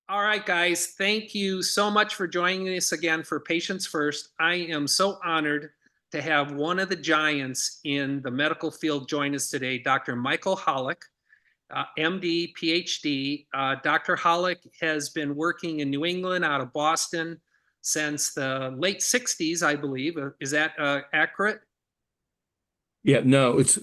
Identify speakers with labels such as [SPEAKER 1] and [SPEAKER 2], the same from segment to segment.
[SPEAKER 1] All right, guys, thank you so much for joining us again for Patients First. I am so honored to have one of the giants in the medical field join us today, Dr. Michael Holick, MD PhD. Dr. Holick has been working in New England out of Boston since the late 60s, I believe. Is that accurate?
[SPEAKER 2] Yeah, no, it's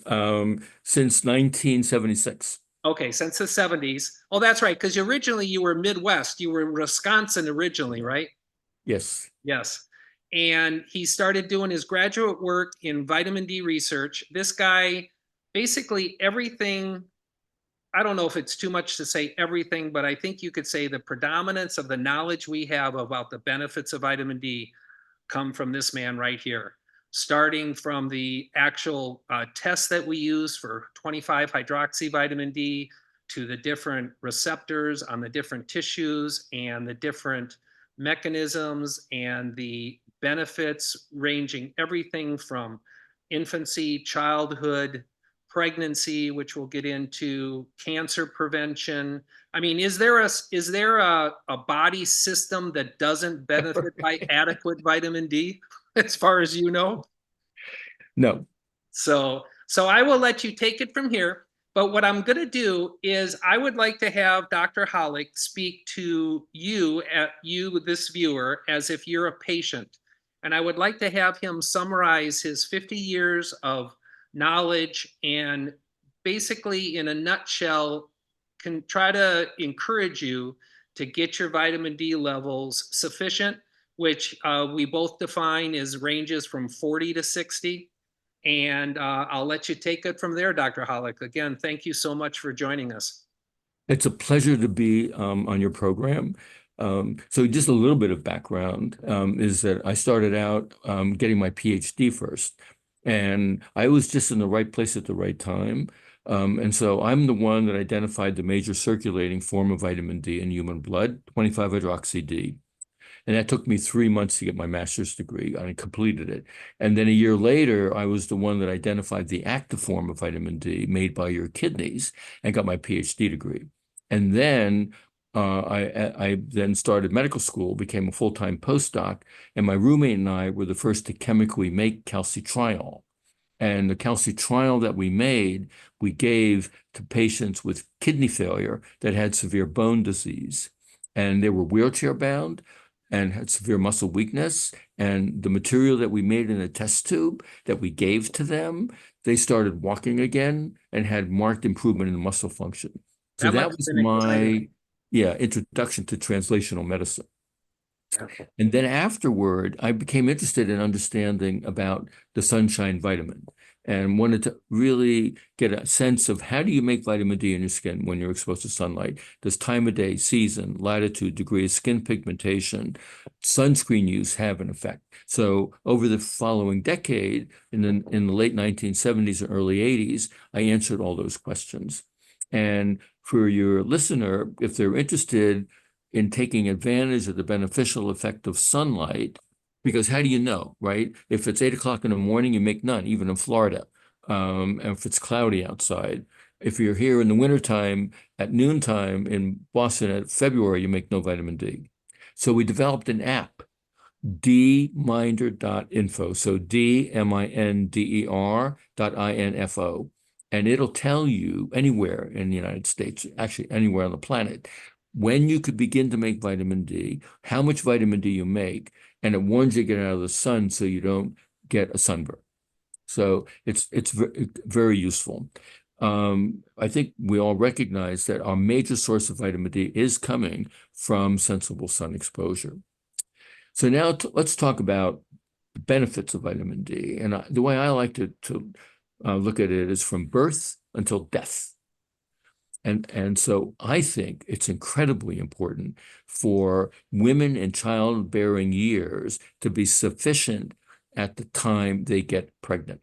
[SPEAKER 2] since 1976.
[SPEAKER 1] Okay, since the 70s. Oh, that's right, because originally you were Midwest. You were in Wisconsin originally, right?
[SPEAKER 2] Yes.
[SPEAKER 1] Yes. And he started doing his graduate work in vitamin D research. This guy, basically everything, I don't know if it's too much to say everything, but I think you could say the predominance of the knowledge we have about the benefits of vitamin D come from this man right here, starting from the actual tests that we use for 25 hydroxy vitamin D to the different receptors on the different tissues and the different mechanisms and the benefits ranging everything from infancy, childhood, pregnancy, which we'll get into, cancer prevention. I mean, is there a body system that doesn't benefit by adequate vitamin D, as far as you know?
[SPEAKER 2] No.
[SPEAKER 1] So I will let you take it from here. But what I'm going to do is I would like to have Dr. Holick speak to you, this viewer, as if you're a patient. And I would like to have him summarize his 50 years of knowledge and basically, in a nutshell, can try to encourage you to get your vitamin D levels sufficient, which we both define as ranges from 40 to 60. And I'll let you take it from there, Dr. Holick. Again, thank you so much for joining us.
[SPEAKER 2] It's a pleasure to be on your program. So just a little bit of background is that I started out getting my PhD first, and I was just in the right place at the right time. And so I'm the one that identified the major circulating form of vitamin D in human blood, 25-hydroxy-D. And that took me 3 months to get my master's degree. I completed it. And then a year later, I was the one that identified the active form of vitamin D made by your kidneys and got my PhD degree. And then I then started medical school, became a full-time postdoc, and my roommate and I were the first to chemically make calcitriol. And the calcitriol that we made, we gave to patients with kidney failure that had severe bone disease. And they were wheelchair bound and had severe muscle weakness. And the material that we made in a test tube that we gave to them, they started walking again and had marked improvement in muscle function. So
[SPEAKER 1] That must
[SPEAKER 2] that
[SPEAKER 1] have
[SPEAKER 2] was
[SPEAKER 1] been exciting.
[SPEAKER 2] my introduction to translational medicine.
[SPEAKER 1] Yeah.
[SPEAKER 2] And then afterward, I became interested in understanding about the sunshine vitamin and wanted to really get a sense of how do you make vitamin D in your skin when you're exposed to sunlight? Does time of day, season, latitude, degree of skin pigmentation, sunscreen use have an effect? So over the following decade, in the late 1970s and early 80s, I answered all those questions. And for your listener, if they're interested in taking advantage of the beneficial effect of sunlight, because how do you know, right? If it's 8 o'clock in the morning, you make none, even in Florida. And if it's cloudy outside. If you're here in the wintertime at noontime in Boston at February, you make no vitamin D. So we developed an app, dminder.info. So dminder.info. And it'll tell you anywhere in the United States, actually anywhere on the planet, when you could begin to make vitamin D, how much vitamin D you make, and it warns you to get out of the sun so you don't get a sunburn. So it's very useful. I think we all recognize that our major source of vitamin D is coming from sensible sun exposure. So now let's talk about the benefits of vitamin D. And the way I like to look at it is from birth until death. And so I think it's incredibly important for women in childbearing years to be sufficient at the time they get pregnant.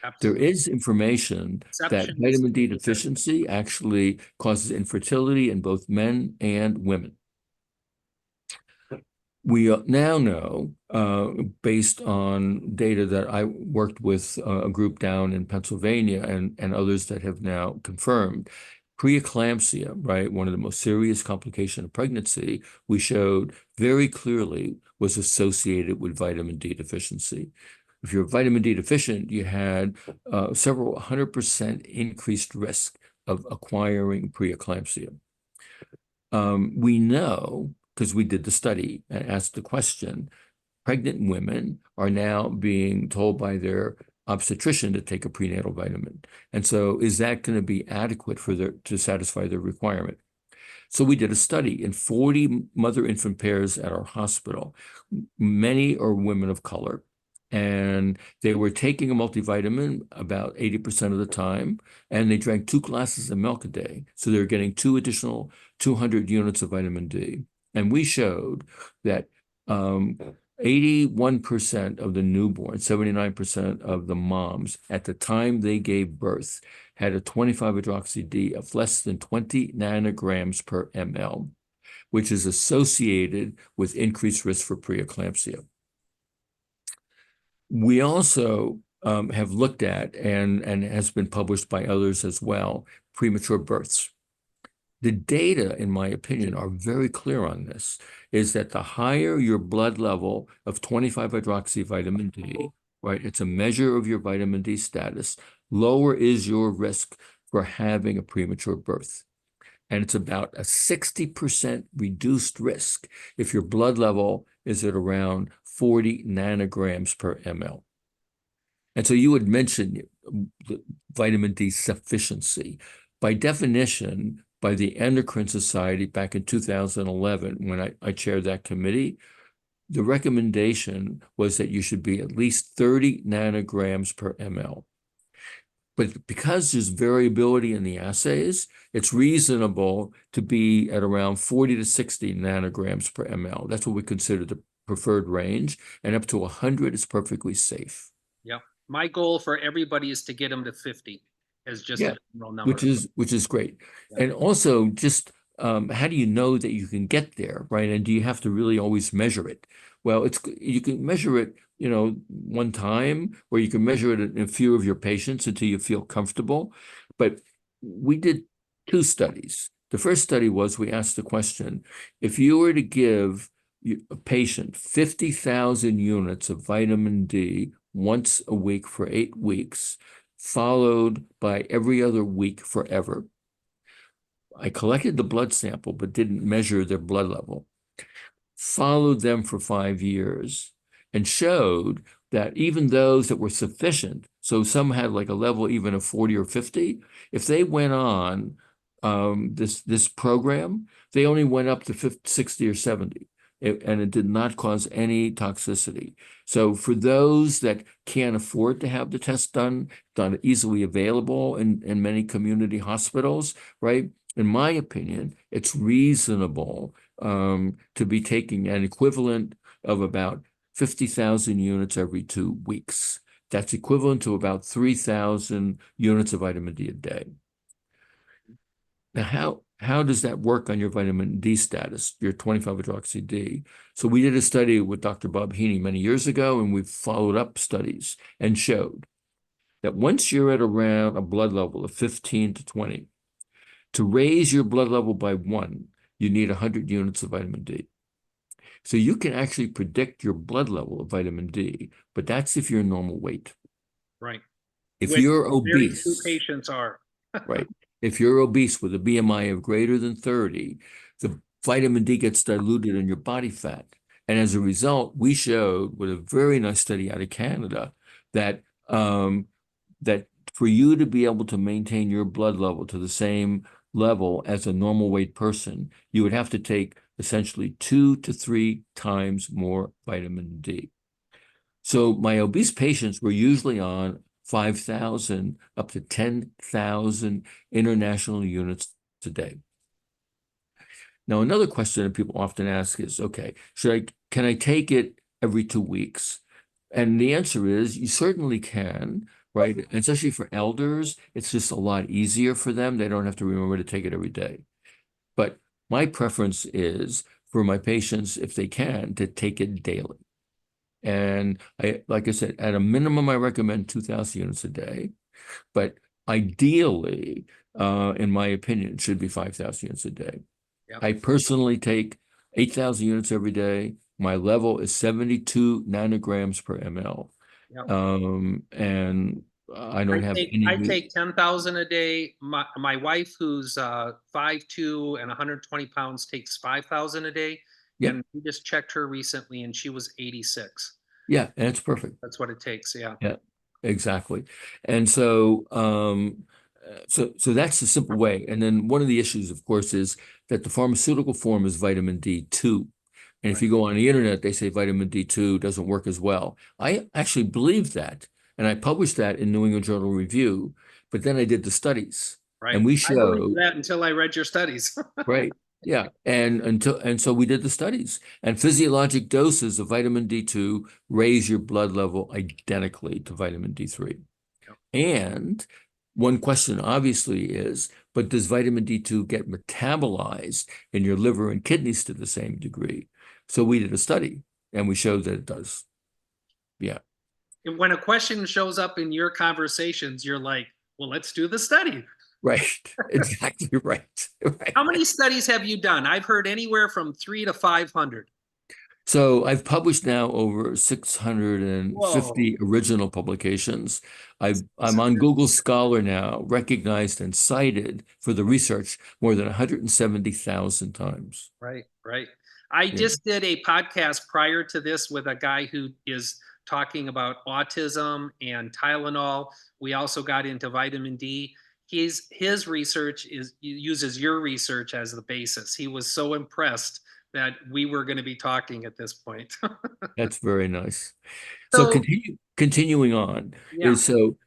[SPEAKER 2] There
[SPEAKER 1] Absolutely.
[SPEAKER 2] is information that
[SPEAKER 1] Exception is
[SPEAKER 2] vitamin D
[SPEAKER 1] major.
[SPEAKER 2] deficiency actually causes infertility in both men and women. We now know, based on data that I worked with a group down in Pennsylvania and others that have now confirmed, Preeclampsia, right, one of the most serious complications of pregnancy, we showed very clearly was associated with vitamin D deficiency. If you're vitamin D deficient, you had several 100% increased risk of acquiring preeclampsia. We know, because we did the study and asked the question, pregnant women are now being told by their obstetrician to take a prenatal vitamin. And so is that going to be adequate for to satisfy their requirement? So we did a study in 40 mother-infant pairs at our hospital. Many are women of color, and they were taking a multivitamin about 80% of the time, and they drank 2 glasses of milk a day. So they're getting 2 additional 200 units of vitamin D. And we showed that 81% of the newborns, 79% of the moms at the time they gave birth had a 25-hydroxy-D of less than 20 nanograms per ml, which is associated with increased risk for preeclampsia. We also have looked at, and has been published by others as well, premature births. The data, in my opinion, are very clear on this, is that the higher your blood level of 25-hydroxy vitamin D, right, it's a measure of your vitamin D status, lower is your risk for having a premature birth. And it's about a 60% reduced risk if your blood level is at around 40 nanograms per ml. And so you had mentioned the vitamin D sufficiency. By definition, by the Endocrine Society back in 2011, when I chaired that committee, the recommendation was that you should be at least 30 nanograms per ml. But because there's variability in the assays, it's reasonable to be at around 40 to 60 nanograms per ml. That's what we consider the preferred range, and up to 100 is perfectly safe.
[SPEAKER 1] Yep. My goal for everybody is to get them to 50 as just a general number.
[SPEAKER 2] Which is great.
[SPEAKER 1] Yeah.
[SPEAKER 2] And also just how do you know that you can get there, right? And do you have to really always measure it? Well, you can measure it, one time, or you can measure it in a few of your patients until you feel comfortable. But we did 2 studies. The first study was we asked the question, if you were to give a patient 50,000 units of vitamin D once a week for 8 weeks, followed by every other week forever. I collected the blood sample, but didn't measure their blood level, followed them for 5 years, and showed that even those that were sufficient, so some had like a level even of 40 or 50, if they went on this program, they only went up to 50, 60 or 70. And it did not cause any toxicity. So for those that can't afford to have the test done, not easily available in many community hospitals, right? In my opinion, it's reasonable to be taking an equivalent of about 50,000 units every 2 weeks. That's equivalent to about 3,000 units of vitamin D a day. Now, how does that work on your vitamin D status, your 25-hydroxy-D? So we did a study with Dr. Bob Heaney many years ago, and we've followed up studies and showed that once you're at around a blood level of 15 to 20, to raise your blood level by 1, you need 100 units of vitamin D. So you can actually predict your blood level of vitamin D, but that's if you're normal weight.
[SPEAKER 1] Right.
[SPEAKER 2] If you're
[SPEAKER 1] very
[SPEAKER 2] obese,
[SPEAKER 1] few patients are.
[SPEAKER 2] right? If you're obese with a BMI of greater than 30, the vitamin D gets diluted in your body fat. And as a result, we showed with a very nice study out of Canada that that for you to be able to maintain your blood level to the same level as a normal weight person, you would have to take essentially 2 to 3 times more vitamin D. So my obese patients were usually on 5,000 up to 10,000 international units a day. Now, another question that people often ask is, okay, can I take it every 2 weeks? And the answer is you certainly can, right? And especially for elders, it's just a lot easier for them. They don't have to remember to take it every day. But my preference is for my patients, if they can, to take it daily. And like I said, at a minimum, I recommend 2,000 units a day. But ideally, in my opinion, it should be 5,000 units a day.
[SPEAKER 1] Yep.
[SPEAKER 2] I personally take 8,000 units every day. My level is 72 nanograms per ml.
[SPEAKER 1] Yep.
[SPEAKER 2] And I don't have
[SPEAKER 1] I
[SPEAKER 2] any.
[SPEAKER 1] take 10,000 a day. My wife, who's 5'2" and 120 pounds, takes 5,000 a day.
[SPEAKER 2] Yeah,
[SPEAKER 1] And we just checked her recently, and she was 86.
[SPEAKER 2] yeah, that's perfect.
[SPEAKER 1] That's what it takes. Yeah.
[SPEAKER 2] Yeah, exactly. And so that's the simple way. And then one of the issues, of course, is that the pharmaceutical form is vitamin D2. And if
[SPEAKER 1] Right.
[SPEAKER 2] you go on the internet, they say vitamin D2 doesn't work as well. I actually believe that. And I published that in New England Journal Review, but then I did the studies.
[SPEAKER 1] Right.
[SPEAKER 2] And we
[SPEAKER 1] I believe
[SPEAKER 2] showed,
[SPEAKER 1] that until I read your studies.
[SPEAKER 2] right, yeah. And so we did the studies. And physiologic doses of vitamin D2 raise your blood level identically to vitamin D3.
[SPEAKER 1] Yep.
[SPEAKER 2] And one question obviously is, but does vitamin D2 get metabolized in your liver and kidneys to the same degree? So we did a study and we showed that it does. Yeah,
[SPEAKER 1] And when a question shows up in your conversations, you're like, well, let's do the study.
[SPEAKER 2] right. Exactly right. Right.
[SPEAKER 1] How many studies have you done? I've heard anywhere from 3 to 500.
[SPEAKER 2] So I've published now over
[SPEAKER 1] Whoa.
[SPEAKER 2] 650 original publications. I'm on
[SPEAKER 1] Sophisticated.
[SPEAKER 2] Google Scholar now, recognized and cited for the research more than 170,000 times.
[SPEAKER 1] Right, right. I
[SPEAKER 2] Yeah.
[SPEAKER 1] just did a podcast prior to this with a guy who is talking about autism and Tylenol. We also got into vitamin D. His research uses your research as the basis. He was so impressed that we were going to be talking at this point.
[SPEAKER 2] That's very nice. So
[SPEAKER 1] So,
[SPEAKER 2] continuing on
[SPEAKER 1] yeah,
[SPEAKER 2] is so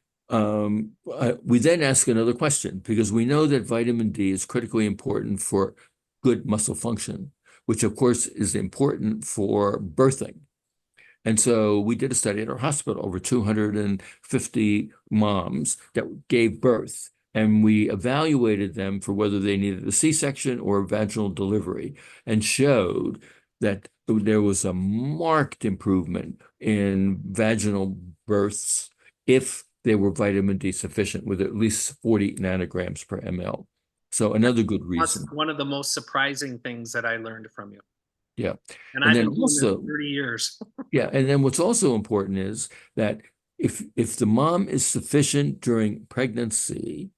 [SPEAKER 2] we then ask another question because we know that vitamin D is critically important for good muscle function, which of course is important for birthing. And so we did a study at our hospital, over 250 moms that gave birth, and we evaluated them for whether they needed a C-section or a vaginal delivery and showed that there was a marked improvement in vaginal births if they were vitamin D sufficient with at least 40 nanograms per ml. So another good
[SPEAKER 1] that's
[SPEAKER 2] reason.
[SPEAKER 1] one of the most surprising things that I learned from you.
[SPEAKER 2] Yeah.
[SPEAKER 1] And
[SPEAKER 2] And
[SPEAKER 1] I've
[SPEAKER 2] then
[SPEAKER 1] been doing this
[SPEAKER 2] also,
[SPEAKER 1] 30 years.
[SPEAKER 2] yeah, and then what's also important is that if the mom is sufficient during pregnancy,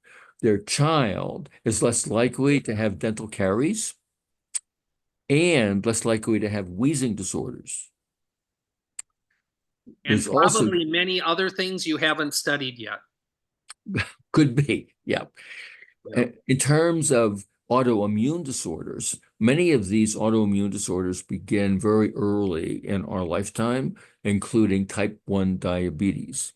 [SPEAKER 2] their child is less likely to have dental caries and less likely to have wheezing disorders.
[SPEAKER 1] And
[SPEAKER 2] There's also
[SPEAKER 1] probably many other things you haven't studied yet.
[SPEAKER 2] could be, yeah.
[SPEAKER 1] Yeah.
[SPEAKER 2] In terms of autoimmune disorders, many of these autoimmune disorders begin very early in our lifetime, including type 1 diabetes.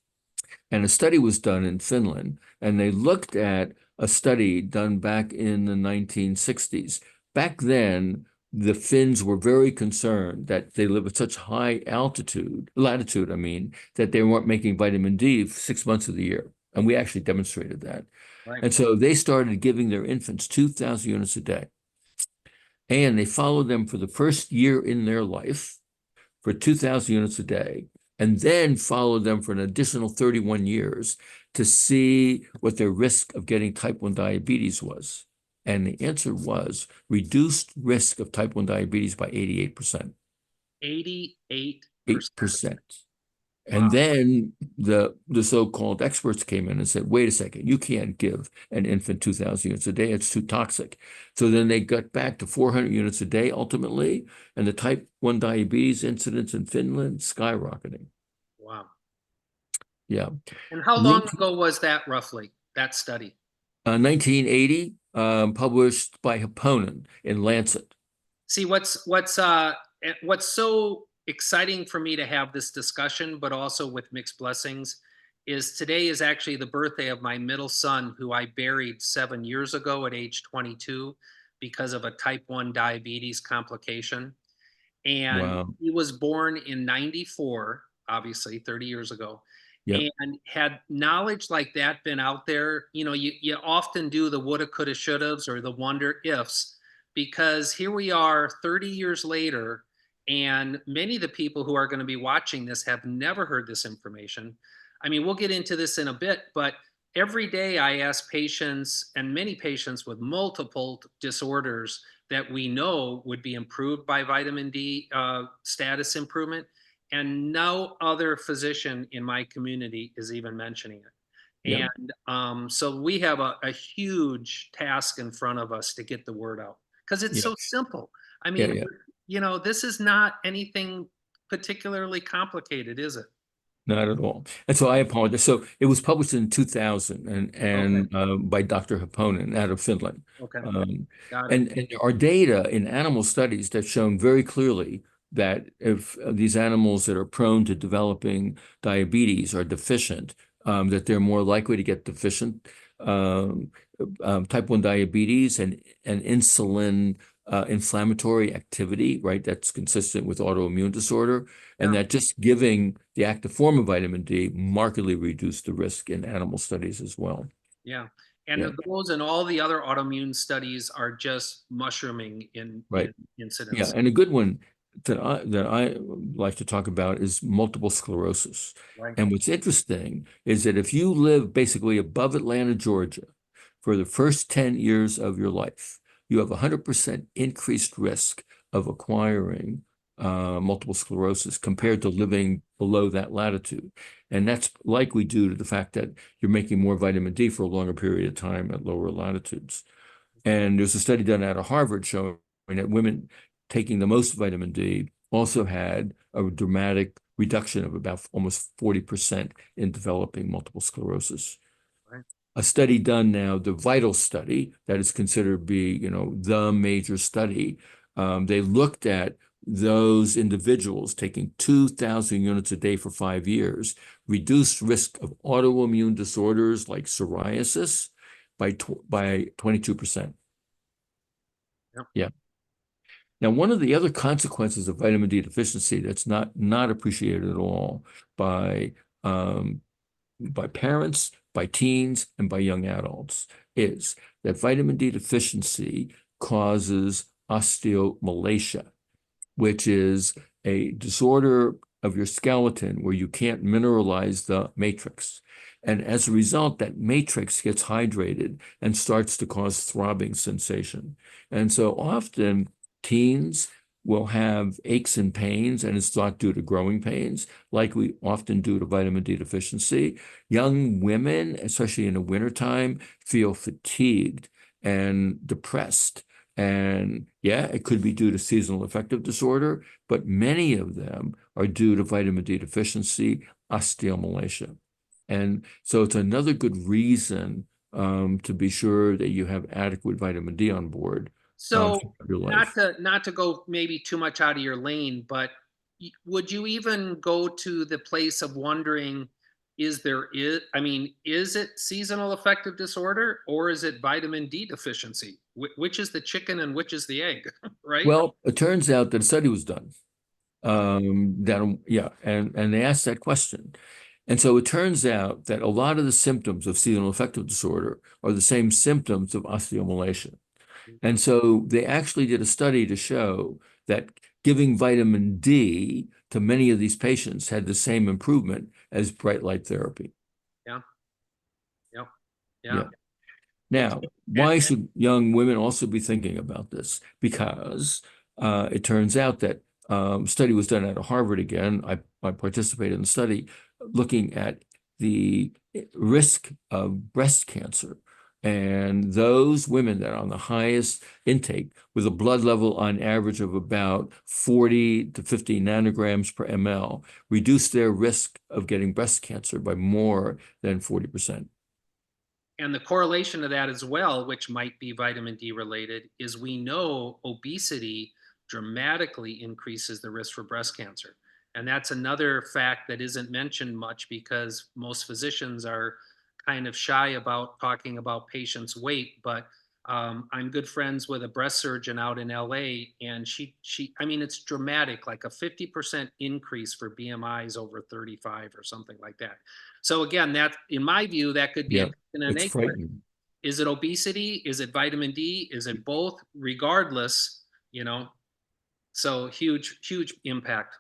[SPEAKER 2] And a study was done in Finland, and they looked at a study done back in the 1960s. Back then, the Finns were very concerned that they live at such high latitude, I mean, that they weren't making vitamin D 6 months of the year. And we actually demonstrated that.
[SPEAKER 1] Right.
[SPEAKER 2] And so they started giving their infants 2,000 units a day. And they followed them for the first year in their life for 2,000 units a day, and then followed them for an additional 31 years to see what their risk of getting type 1 diabetes was. And the answer was reduced risk of type 1 diabetes by 88%.
[SPEAKER 1] 88%.
[SPEAKER 2] 8%.
[SPEAKER 1] Wow.
[SPEAKER 2] And then the so-called experts came in and said, wait a second, you can't give an infant 2,000 units a day. It's too toxic. So then they got back to 400 units a day ultimately, and the type 1 diabetes incidence in Finland skyrocketing.
[SPEAKER 1] Wow.
[SPEAKER 2] Yeah.
[SPEAKER 1] And how long ago was that roughly, that study?
[SPEAKER 2] 1980, published by Happonen in Lancet.
[SPEAKER 1] See, what's so exciting for me to have this discussion, but also with mixed blessings, is today is actually the birthday of my middle son, who I buried 7 years ago at age 22 because of a type 1 diabetes complication. And
[SPEAKER 2] Wow.
[SPEAKER 1] he was born in 94, obviously 30 years ago.
[SPEAKER 2] Yep.
[SPEAKER 1] And had knowledge like that been out there, you often do the woulda, coulda, shouldas or the wonder ifs, because here we are 30 years later, and many of the people who are going to be watching this have never heard this information. I mean, we'll get into this in a bit, but every day I ask patients, and many patients with multiple disorders that we know would be improved by vitamin D status improvement, and no other physician in my community is even mentioning it.
[SPEAKER 2] Yeah.
[SPEAKER 1] And so we have a huge task in front of us to get the word out because it's
[SPEAKER 2] Yeah.
[SPEAKER 1] so simple. I
[SPEAKER 2] Yeah.
[SPEAKER 1] mean,
[SPEAKER 2] Yeah.
[SPEAKER 1] this is not anything particularly complicated, is it?
[SPEAKER 2] Not at all. And so I apologize. So it was published in 2000
[SPEAKER 1] Okay.
[SPEAKER 2] by Dr. Happonen out of Finland.
[SPEAKER 1] Okay.
[SPEAKER 2] Um,
[SPEAKER 1] Got it.
[SPEAKER 2] and there are data in animal studies that shown very clearly that if these animals that are prone to developing diabetes are deficient, that they're more likely to get deficient um, type 1 diabetes and insulin inflammatory activity, right? That's consistent with autoimmune disorder. And
[SPEAKER 1] Yeah.
[SPEAKER 2] that just giving the active form of vitamin D markedly reduced the risk in animal studies as well.
[SPEAKER 1] Yeah. And
[SPEAKER 2] Yeah,
[SPEAKER 1] those and all the other autoimmune studies are just mushrooming in
[SPEAKER 2] right. Yeah,
[SPEAKER 1] incidence.
[SPEAKER 2] and a good one that I like to talk about is multiple sclerosis.
[SPEAKER 1] Right.
[SPEAKER 2] And what's interesting is that if you live basically above Atlanta, Georgia, for the first 10 years of your life, you have 100% increased risk of acquiring multiple sclerosis compared to living below that latitude. And that's likely due to the fact that you're making more vitamin D for a longer period of time at lower latitudes. And there's a study done out of Harvard showing that women taking the most vitamin D also had a dramatic reduction of about almost 40% in developing multiple sclerosis.
[SPEAKER 1] Right.
[SPEAKER 2] A study done now, the VITAL study, that is considered to be, the major study. They looked at those individuals taking 2,000 units a day for 5 years, reduced risk of autoimmune disorders like psoriasis by 22%.
[SPEAKER 1] Yep.
[SPEAKER 2] Yeah. Now, one of the other consequences of vitamin D deficiency that's not appreciated at all by um, by parents, by teens, and by young adults is that vitamin D deficiency causes osteomalacia, which is a disorder of your skeleton where you can't mineralize the matrix. And as a result, that matrix gets hydrated and starts to cause throbbing sensation. And so often teens will have aches and pains, and it's thought due to growing pains, likely often due to vitamin D deficiency. Young women, especially in the wintertime, feel fatigued and depressed. And yeah, it could be due to seasonal affective disorder, but many of them are due to vitamin D deficiency, osteomalacia. And so it's another good reason to be sure that you have adequate vitamin D on board
[SPEAKER 1] So
[SPEAKER 2] throughout your
[SPEAKER 1] not
[SPEAKER 2] life.
[SPEAKER 1] to go maybe too much out of your lane, but would you even go to the place of wondering, is it seasonal affective disorder or is it vitamin D deficiency? Which is the chicken and which is the egg, right?
[SPEAKER 2] Well, it turns out that a study was done yeah, and they asked that question. And so it turns out that a lot of the symptoms of seasonal affective disorder are the same symptoms of osteomalacia. And so they actually did a study to show that giving vitamin D to many of these patients had the same improvement as bright light therapy.
[SPEAKER 1] Yeah. Yep. Yeah.
[SPEAKER 2] Yeah. Now,
[SPEAKER 1] And,
[SPEAKER 2] why should young women also be thinking about this? Because it turns out that study was done at Harvard again. I participated in the study looking at the risk of breast cancer. And those women that are on the highest intake with a blood level on average of about 40 to 50 nanograms per ml reduced their risk of getting breast cancer by more than 40%.
[SPEAKER 1] And the correlation to that as well, which might be vitamin D related, is we know obesity dramatically increases the risk for breast cancer. And that's another fact that isn't mentioned much because most physicians are kind of shy about talking about patients' weight. But I'm good friends with a breast surgeon out in LA, and I mean, it's dramatic, like a 50% increase for BMIs over 35 or something like that. So again, that in my view, that could be a
[SPEAKER 2] Yeah,
[SPEAKER 1] chicken and
[SPEAKER 2] it's
[SPEAKER 1] egg.
[SPEAKER 2] frightening.
[SPEAKER 1] Is it obesity? Is it vitamin D? Is it both? Regardless, so huge, huge impact.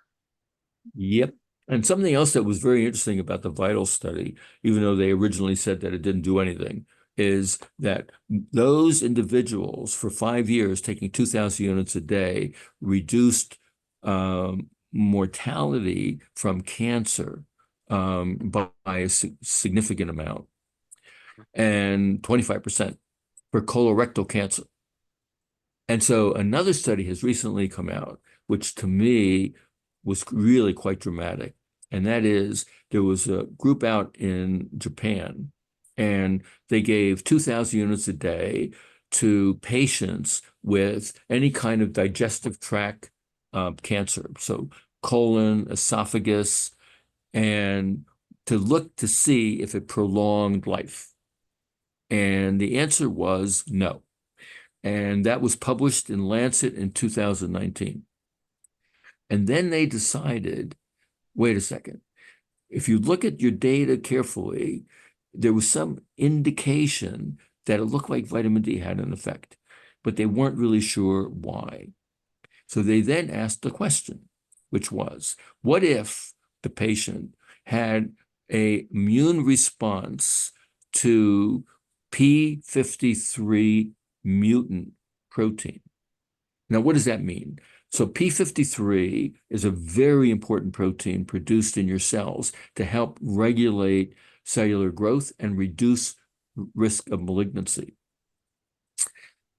[SPEAKER 2] Yep. And something else that was very interesting about the VITAL study, even though they originally said that it didn't do anything, is that those individuals for 5 years taking 2,000 units a day reduced mortality from cancer by a significant amount, and 25% for colorectal cancer. And so another study has recently come out, which to me was really quite dramatic. And that is, there was a group out in Japan, and they gave 2,000 units a day to patients with any kind of digestive tract cancer, so colon, esophagus, and to look to see if it prolonged life. And the answer was no. And that was published in Lancet in 2019. And then they decided, wait a second, if you look at your data carefully, there was some indication that it looked like vitamin D had an effect, but they weren't really sure why. So they then asked the question, which was, what if the patient had an immune response to P53 mutant protein? Now, what does that mean? So P53 is a very important protein produced in your cells to help regulate cellular growth and reduce risk of malignancy.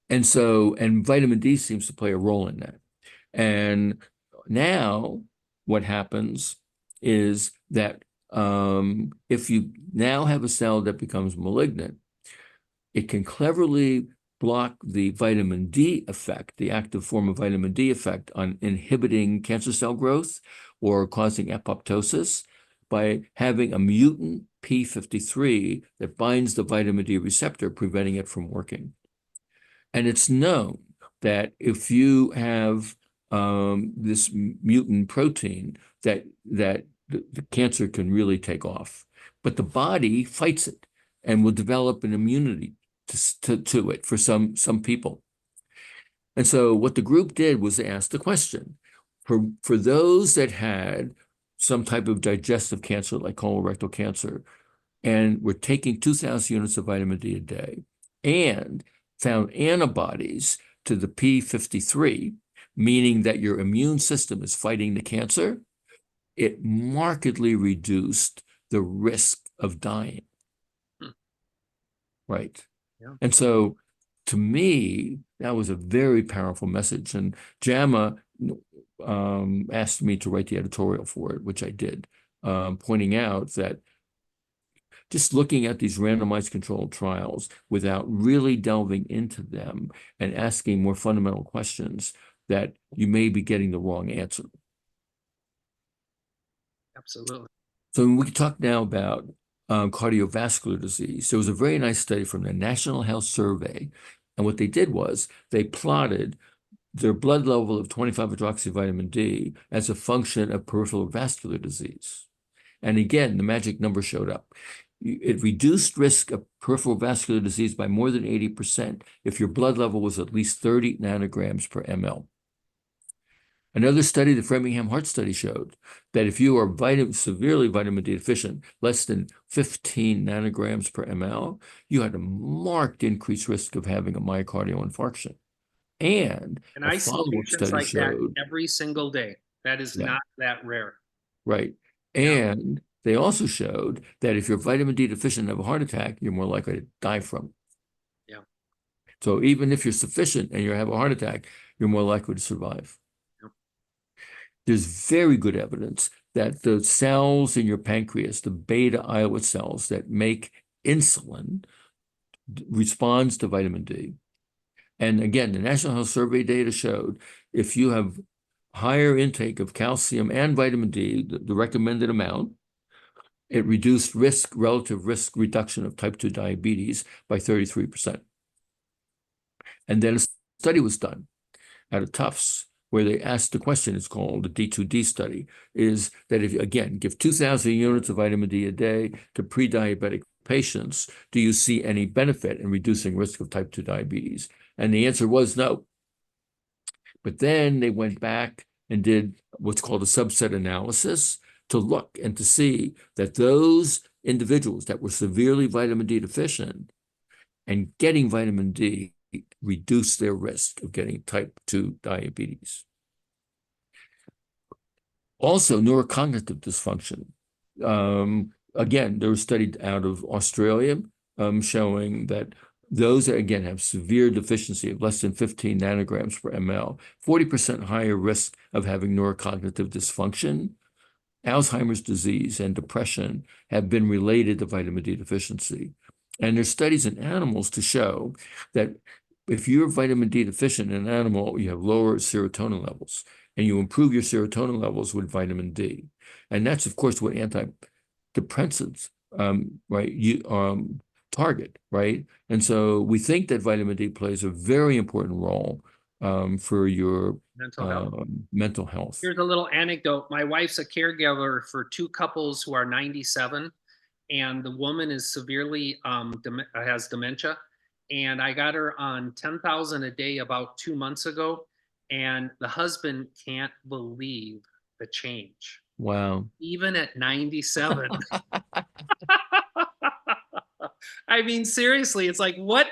[SPEAKER 2] And so, and vitamin D seems to play a role in that. And now what happens is that if you now have a cell that becomes malignant, it can cleverly block the vitamin D effect, the active form of vitamin D effect on inhibiting cancer cell growth or causing apoptosis by having a mutant P53 that binds the vitamin D receptor, preventing it from working. And it's known that if you have this mutant protein, that the cancer can really take off. But the body fights it and will develop an immunity to it for some people. And so what the group did was they asked the question, for those that had some type of digestive cancer like colorectal cancer and were taking 2,000 units of vitamin D a day and found antibodies to the P53, meaning that your immune system is fighting the cancer, it markedly reduced the risk of dying. Right.
[SPEAKER 1] Yeah.
[SPEAKER 2] And so to me, that was a very powerful message. And JAMA asked me to write the editorial for it, which I did, pointing out that just looking at these randomized controlled trials without really delving into them and asking more fundamental questions, that you may be getting the wrong answer.
[SPEAKER 1] Absolutely.
[SPEAKER 2] So we can talk now about cardiovascular disease. There was a very nice study from the National Health Survey. And what they did was they plotted their blood level of 25-hydroxyvitamin D as a function of peripheral vascular disease. And again, the magic number showed up. It reduced risk of peripheral vascular disease by more than 80% if your blood level was at least 30 nanograms per ml. Another study, the Framingham Heart Study, showed that if you are severely vitamin D deficient, less than 15 nanograms per ml, you had a marked increased risk of having a myocardial infarction. And
[SPEAKER 1] I
[SPEAKER 2] a
[SPEAKER 1] see
[SPEAKER 2] follow-up
[SPEAKER 1] patients
[SPEAKER 2] study
[SPEAKER 1] like
[SPEAKER 2] showed,
[SPEAKER 1] that every single day. That is not that rare.
[SPEAKER 2] right.
[SPEAKER 1] Yeah.
[SPEAKER 2] And they also showed that if you're vitamin D deficient and have a heart attack, you're more likely to die from it.
[SPEAKER 1] Yeah.
[SPEAKER 2] So even if you're sufficient and you have a heart attack, you're more likely to survive. There's very good evidence that the cells in your pancreas, the beta islet cells that make insulin, responds to vitamin D. And again, the National Health Survey data showed if you have higher intake of calcium and vitamin D, the recommended amount, it reduced relative risk reduction of type 2 diabetes by 33%. And then a study was done out of Tufts where they asked the question, it's called the D2D study, is that if you, again, give 2,000 units of vitamin D a day to pre-diabetic patients, do you see any benefit in reducing risk of type 2 diabetes? And the answer was no. But then they went back and did what's called a subset analysis to look and to see that those individuals that were severely vitamin D deficient and getting vitamin D reduce their risk of getting type 2 diabetes. Also, neurocognitive dysfunction. Again, there was studies out of Australia showing that those that, again, have severe deficiency of less than 15 nanograms per ml, 40% higher risk of having neurocognitive dysfunction. Alzheimer's disease and depression have been related to vitamin D deficiency. And there's studies in animals to show that if you're vitamin D deficient in an animal, you have lower serotonin levels, and you improve your serotonin levels with vitamin D. And that's, of course, what antidepressants, right, target, right? And so we think that vitamin D plays a very important role for your
[SPEAKER 1] Mental health.
[SPEAKER 2] Mental health.
[SPEAKER 1] Here's a little anecdote. My wife's a caregiver for two couples who are 97, and the woman is severely has dementia. And I got her on 10,000 a day about 2 months ago, and the husband can't believe the change.
[SPEAKER 2] Wow.
[SPEAKER 1] Even at 97. I mean, seriously, it's like, what?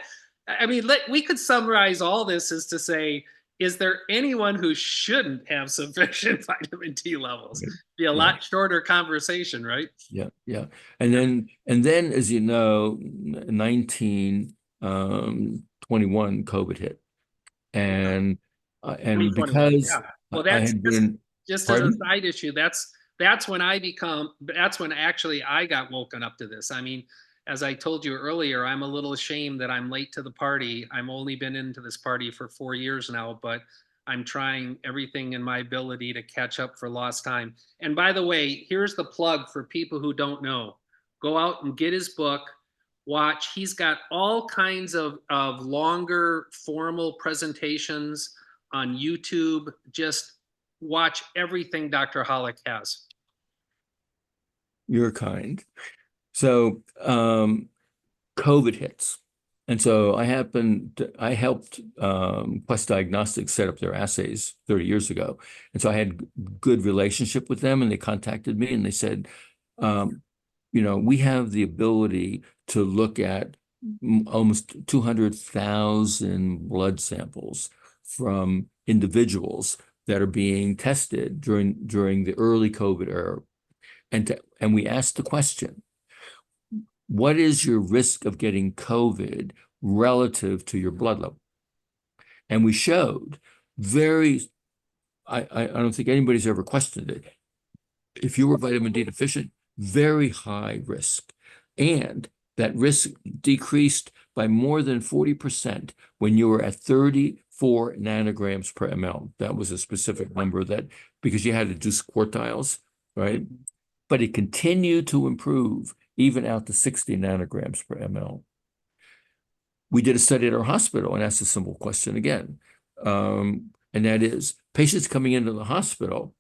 [SPEAKER 1] I mean, we could summarize all this as to say, is there anyone who shouldn't have sufficient vitamin D levels? Be a lot shorter conversation, right?
[SPEAKER 2] Yeah, yeah. And then, as you know, 1921 COVID hit. And because
[SPEAKER 1] yeah. Well,
[SPEAKER 2] I
[SPEAKER 1] that's
[SPEAKER 2] had been,
[SPEAKER 1] just as a
[SPEAKER 2] pardon?
[SPEAKER 1] side issue, that's when actually I got woken up to this. I mean, as I told you earlier, I'm a little ashamed that I'm late to the party. I've only been into this party for 4 years now, but I'm trying everything in my ability to catch up for lost time. And by the way, here's the plug for people who don't know. Go out and get his book, watch. He's got all kinds of longer formal presentations on YouTube. Just watch everything Dr. Holick has.
[SPEAKER 2] You're kind. So COVID hits. And so I helped Quest Diagnostics set up their assays 30 years ago. And so I had good relationship with them, and they contacted me and they said, we have the ability to look at almost 200,000 blood samples from individuals that are being tested during the early COVID era. And we asked the question, what is your risk of getting COVID relative to your blood level? And we showed I don't think anybody's ever questioned it. If you were vitamin D deficient, very high risk. And that risk decreased by more than 40% when you were at 34 nanograms per ml. That was a specific number because you had to do quartiles, right? But it continued to improve even out to 60 nanograms per ml. We did a study at our hospital and asked a simple question again. And that is, patients coming into the hospital,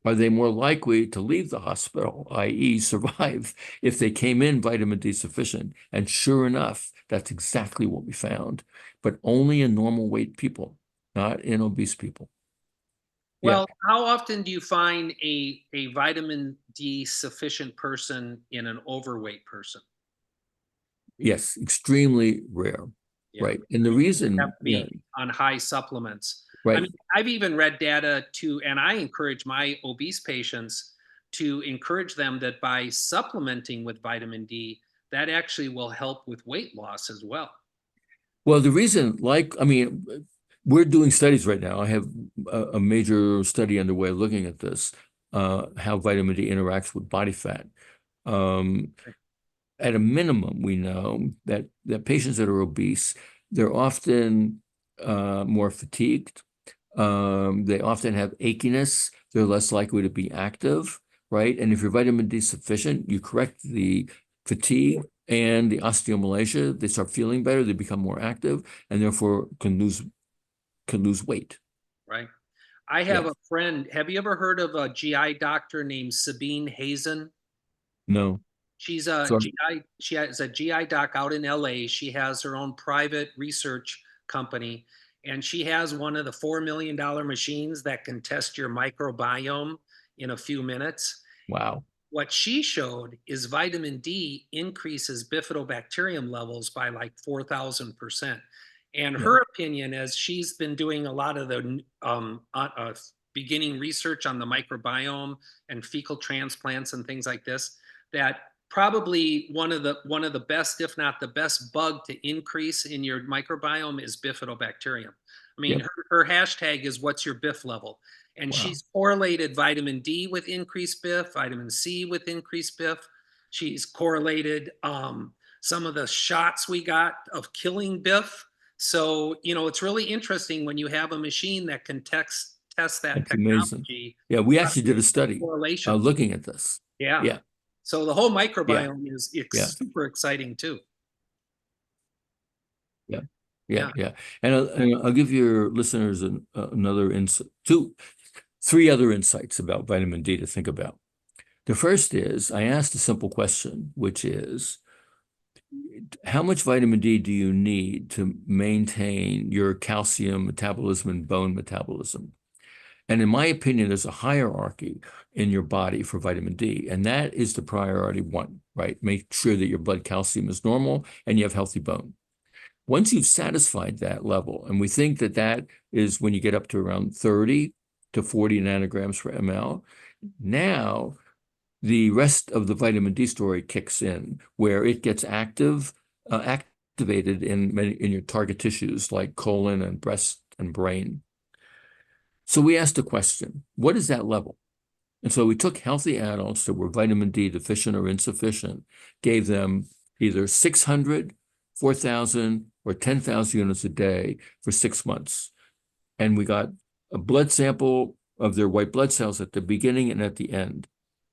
[SPEAKER 2] are they more likely to leave the hospital, i.e. survive, if they came in vitamin D sufficient? And sure enough, that's exactly what we found, but only in normal weight people, not in obese people.
[SPEAKER 1] Well, how often do you find a vitamin D sufficient person in an overweight person?
[SPEAKER 2] Yes, extremely rare. Yeah. Right. And the reason
[SPEAKER 1] have to be on high supplements.
[SPEAKER 2] Right.
[SPEAKER 1] I mean, I've even read data and I encourage my obese patients to encourage them that by supplementing with vitamin D, that actually will help with weight loss as well.
[SPEAKER 2] Well, the reason, we're doing studies right now. I have a major study underway looking at this, how vitamin D interacts with body fat. At a minimum, we know that patients that are obese, they're often more fatigued. They often have achiness. They're less likely to be active, right? And if you're vitamin D sufficient, you correct the fatigue and the osteomalacia. They start feeling better. They become more active, and therefore can lose weight.
[SPEAKER 1] Right. I have a friend. Have you ever heard of a GI doctor named Sabine Hazen?
[SPEAKER 2] No.
[SPEAKER 1] She's a GI. She has a GI doc out in LA. She has her own private research company, and she has one of the $4 million machines that can test your microbiome in a few minutes.
[SPEAKER 2] Wow.
[SPEAKER 1] What she showed is vitamin D increases bifidobacterium levels by like 4,000%. And
[SPEAKER 2] Yeah.
[SPEAKER 1] her opinion, as she's been doing a lot of the beginning research on the microbiome and fecal transplants and things like this, that probably one of the best, if not the best, bug to increase in your microbiome is bifidobacterium. I mean,
[SPEAKER 2] Yep.
[SPEAKER 1] her hashtag is "What's your BIF level?" And
[SPEAKER 2] Wow.
[SPEAKER 1] she's correlated vitamin D with increased BIF, vitamin C with increased BIF. She's correlated some of the shots we got of killing BIF. So, it's really interesting when you have a machine that can test that
[SPEAKER 2] That's amazing.
[SPEAKER 1] technology
[SPEAKER 2] Yeah, we actually did a study
[SPEAKER 1] correlation.
[SPEAKER 2] looking at this.
[SPEAKER 1] Yeah.
[SPEAKER 2] Yeah.
[SPEAKER 1] So the whole
[SPEAKER 2] Yeah.
[SPEAKER 1] microbiome is
[SPEAKER 2] Yeah.
[SPEAKER 1] super exciting too.
[SPEAKER 2] Yeah. Yeah.
[SPEAKER 1] Yeah.
[SPEAKER 2] Yeah. And I'll give your listeners another insight, three other insights about vitamin D to think about. The first is I asked a simple question, which is, how much vitamin D do you need to maintain your calcium metabolism and bone metabolism? And in my opinion, there's a hierarchy in your body for vitamin D, and that is the priority one, right? Make sure that your blood calcium is normal and you have healthy bone. Once you've satisfied that level, and we think that that is when you get up to around 30 to 40 nanograms per ml, now the rest of the vitamin D story kicks in, where it gets activated in your target tissues like colon and breast and brain. So we asked a question, what is that level? And so we took healthy adults that were vitamin D deficient or insufficient, gave them either 600, 4,000, or 10,000 units a day for 6 months. And we got a blood sample of their white blood cells at the beginning and at the end.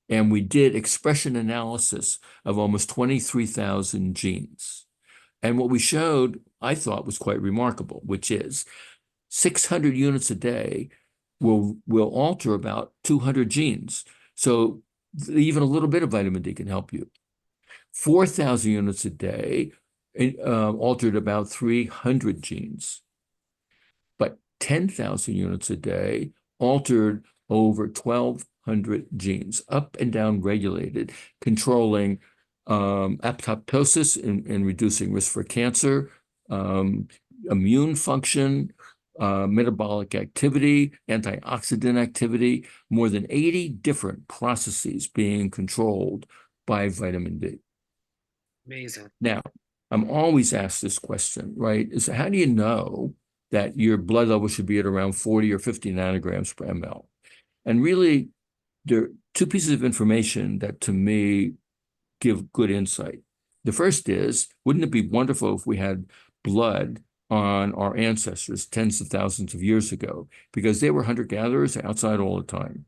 [SPEAKER 2] And we did expression analysis of almost 23,000 genes. And what we showed, I thought, was quite remarkable, which is 600 units a day will alter about 200 genes. So even a little bit of vitamin D can help you. 4,000 units a day altered about 300 genes. But 10,000 units a day altered over 1,200 genes, up and down regulated, controlling apoptosis and reducing risk for cancer, immune function, metabolic activity, antioxidant activity, more than 80 different processes being controlled by vitamin D.
[SPEAKER 1] Amazing.
[SPEAKER 2] Now, I'm always asked this question, right? Is how do you know that your blood level should be at around 40 or 50 nanograms per ml? And really, there are two pieces of information that to me give good insight. The first is, wouldn't it be wonderful if we had blood on our ancestors tens of thousands of years ago, because they were hunter-gatherers outside all the time?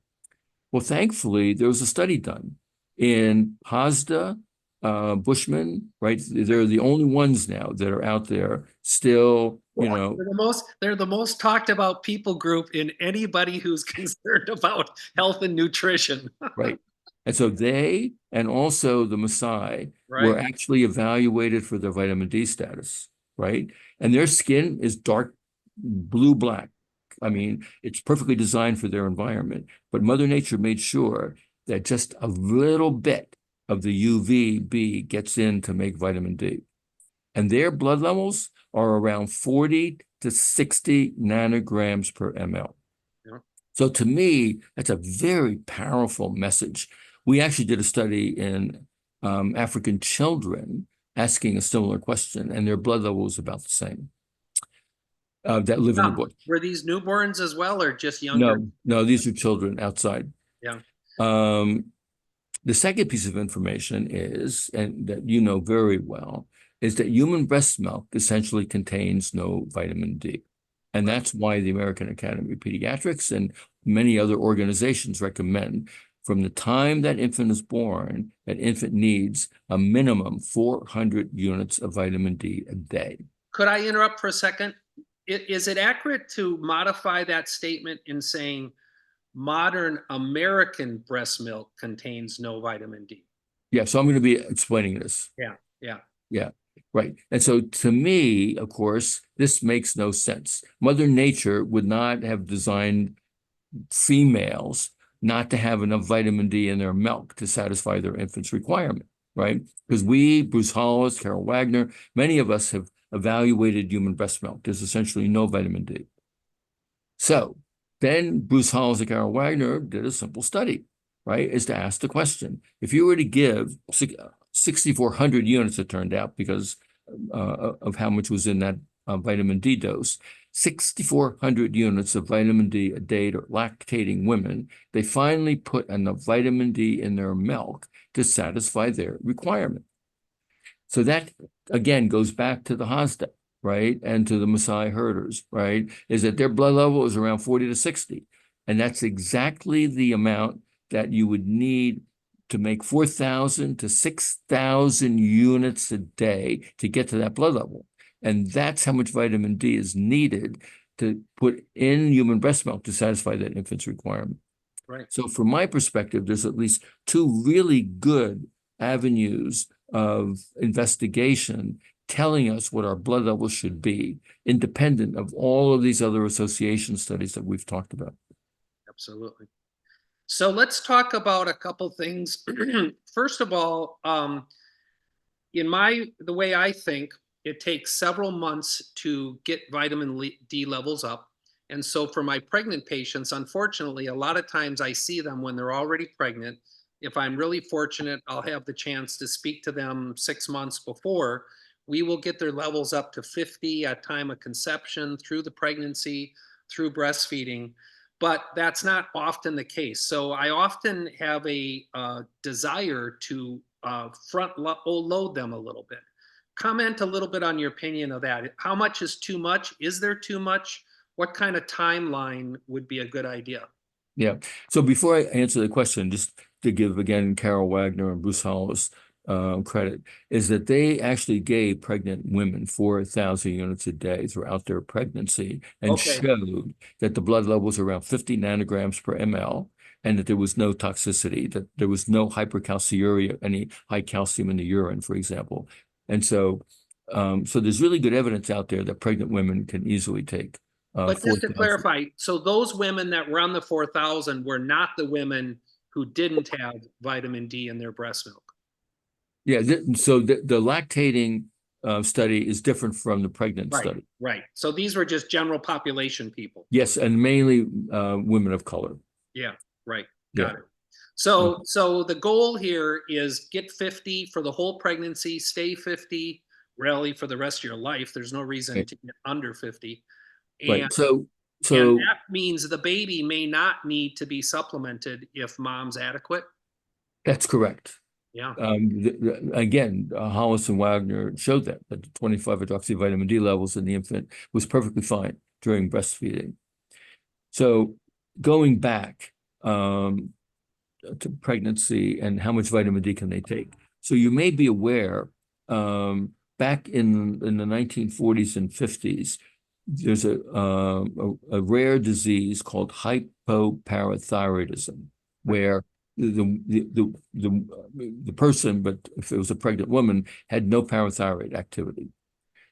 [SPEAKER 2] Well, thankfully, there was a study done in Hazda, Bushman, right? They're the only ones now that are out there still,
[SPEAKER 1] They're the most talked about people group in anybody who's concerned about health and nutrition.
[SPEAKER 2] right. And so they and also the Maasai were
[SPEAKER 1] Right.
[SPEAKER 2] actually evaluated for their vitamin D status, right? And their skin is dark blue-black. I mean, it's perfectly designed for their environment. But Mother Nature made sure that just a little bit of the UVB gets in to make vitamin D. And their blood levels are around 40 to 60 nanograms per ml.
[SPEAKER 1] Yeah.
[SPEAKER 2] So to me, that's a very powerful message. We actually did a study in African children asking a similar question, and their blood level was about the same that live in the bush.
[SPEAKER 1] Were these newborns as well, or just younger?
[SPEAKER 2] No, these are children outside.
[SPEAKER 1] Yeah.
[SPEAKER 2] The second piece of information is, and that you know very well, is that human breast milk essentially contains no vitamin D. And that's why the American Academy of Pediatrics and many other organizations recommend from the time that infant is born, that infant needs a minimum 400 units of vitamin D a day.
[SPEAKER 1] Could I interrupt for a second? Is it accurate to modify that statement in saying modern American breast milk contains no vitamin D?
[SPEAKER 2] Yeah, so I'm going to be explaining this.
[SPEAKER 1] Yeah.
[SPEAKER 2] Yeah, right. And so to me, of course, this makes no sense. Mother Nature would not have designed females not to have enough vitamin D in their milk to satisfy their infant's requirement, right? Because we, Bruce Hollis, Carol Wagner, many of us have evaluated human breast milk. There's essentially no vitamin D. So then Bruce Hollis and Carol Wagner did a simple study, right? Is to ask the question, if you were to give 6,400 units, it turned out, because of how much was in that vitamin D dose, 6,400 units of vitamin D a day to lactating women, they finally put enough vitamin D in their milk to satisfy their requirement. So that, again, goes back to the Hasda, right? And to the Maasai herders, right? Is that their blood level is around 40 to 60. And that's exactly the amount that you would need to make 4,000 to 6,000 units a day to get to that blood level. And that's how much vitamin D is needed to put in human breast milk to satisfy that infant's requirement.
[SPEAKER 1] Right.
[SPEAKER 2] So from my perspective, there's at least two really good avenues of investigation telling us what our blood levels should be, independent of all of these other association studies that we've talked about.
[SPEAKER 1] Absolutely. So let's talk about a couple things. First of all, the way I think, it takes several months to get vitamin D levels up. And so for my pregnant patients, unfortunately, a lot of times I see them when they're already pregnant. If I'm really fortunate, I'll have the chance to speak to them 6 months before. We will get their levels up to 50 at time of conception, through the pregnancy, through breastfeeding. But that's not often the case. So I often have a desire to front load them a little bit. Comment a little bit on your opinion of that. How much is too much? Is there too much? What kind of timeline would be a good idea?
[SPEAKER 2] Yeah. So before I answer the question, just to give again Carol Wagner and Bruce Hollis credit, is that they actually gave pregnant women 4,000 units a day throughout their pregnancy and
[SPEAKER 1] Okay.
[SPEAKER 2] showed that the blood level was around 50 nanograms per ml, and that there was no toxicity, that there was no hypercalciuria, any high calcium in the urine, for example. And so, so there's really good evidence out there that pregnant women can easily take
[SPEAKER 1] But just to
[SPEAKER 2] 4,000.
[SPEAKER 1] clarify, so those women that were on the 4,000 were not the women who didn't have vitamin D in their breast milk.
[SPEAKER 2] Yeah, so the lactating study is different from the pregnant
[SPEAKER 1] Right,
[SPEAKER 2] study.
[SPEAKER 1] right. So these were just general population people.
[SPEAKER 2] Yes, and mainly women of color.
[SPEAKER 1] Yeah, right.
[SPEAKER 2] Yeah.
[SPEAKER 1] Got it. So the goal here is get 50 for the whole pregnancy, stay 50 really for the rest of your life. There's no reason
[SPEAKER 2] Right.
[SPEAKER 1] to get under 50. And
[SPEAKER 2] Right. So
[SPEAKER 1] that means the baby may not need to be supplemented if mom's adequate.
[SPEAKER 2] that's correct.
[SPEAKER 1] Yeah.
[SPEAKER 2] Again, Hollis and Wagner showed that the 25-hydroxy vitamin D levels in the infant was perfectly fine during breastfeeding. So going back to pregnancy and how much vitamin D can they take. So you may be aware, back in the 1940s and 50s, there's a rare disease called hypoparathyroidism, where the person, but if it was a pregnant woman, had no parathyroid activity.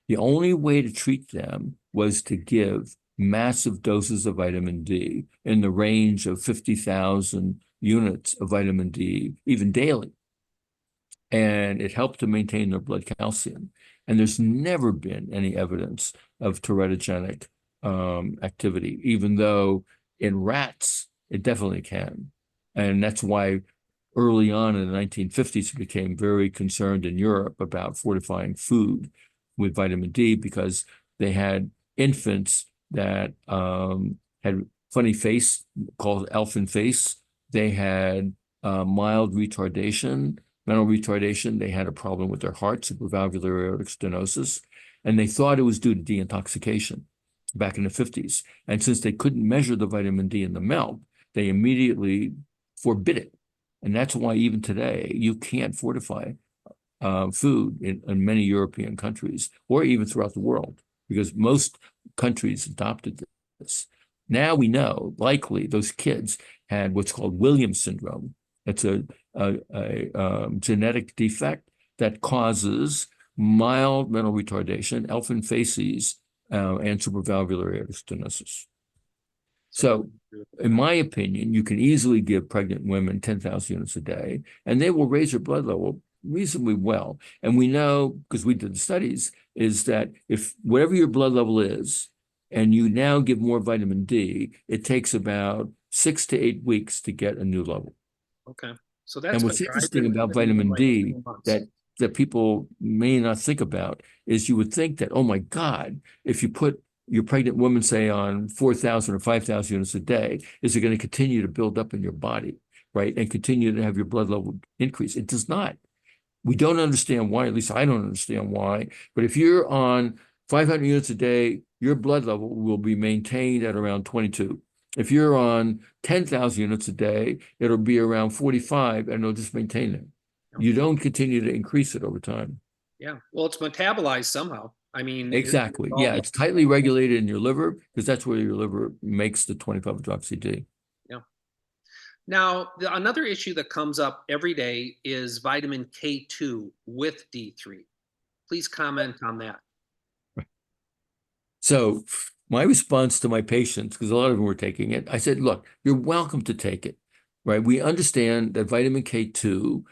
[SPEAKER 2] The only way to treat them was to give massive doses of vitamin D in the range of 50,000 units of vitamin D, even daily. And it helped to maintain their blood calcium. And there's never been any evidence of teratogenic activity, even though in rats, it definitely can. And that's why early on in the 1950s, we became very concerned in Europe about fortifying food with vitamin D, because they had infants that had funny face called elfin face. They had mild retardation, mental retardation. They had a problem with their heart, supravalvular aortic stenosis, and they thought it was due to deintoxication back in the 50s. And since they couldn't measure the vitamin D in the milk, they immediately forbid it. And that's why even today you can't fortify food in many European countries, or even throughout the world, because most countries adopted this. Now we know likely those kids had what's called Williams syndrome. It's a genetic defect that causes mild mental retardation, elfin facies, and supravalvular aortic stenosis. So in my opinion, you can easily give pregnant women 10,000 units a day, and they will raise their blood level reasonably well. And we know, because we did the studies, is that if whatever your blood level is, and you now give more vitamin D, it takes about 6 to 8 weeks to get a new level.
[SPEAKER 1] Okay. So
[SPEAKER 2] And
[SPEAKER 1] that's
[SPEAKER 2] what's
[SPEAKER 1] better. I've
[SPEAKER 2] interesting
[SPEAKER 1] been
[SPEAKER 2] about
[SPEAKER 1] giving them
[SPEAKER 2] vitamin
[SPEAKER 1] like
[SPEAKER 2] D
[SPEAKER 1] 3 months.
[SPEAKER 2] that people may not think about is you would think that, oh my God, if you put your pregnant woman, say, on 4,000 or 5,000 units a day, is it going to continue to build up in your body, right? And continue to have your blood level increase? It does not. We don't understand why, at least I don't understand why. But if you're on 500 units a day, your blood level will be maintained at around 22. If you're on 10,000 units a day, it'll be around 45 and it'll just maintain it. You don't continue to increase it over time.
[SPEAKER 1] Yeah. Well, it's metabolized somehow. I mean,
[SPEAKER 2] Exactly. Yeah, it's tightly regulated in your liver because that's where your liver makes the 25-hydroxy-D.
[SPEAKER 1] yeah. Now, another issue that comes up every day is vitamin K2 with D3. Please comment on that.
[SPEAKER 2] So my response to my patients, because a lot of them were taking it, I said, look, you're welcome to take it, right? We understand that vitamin K2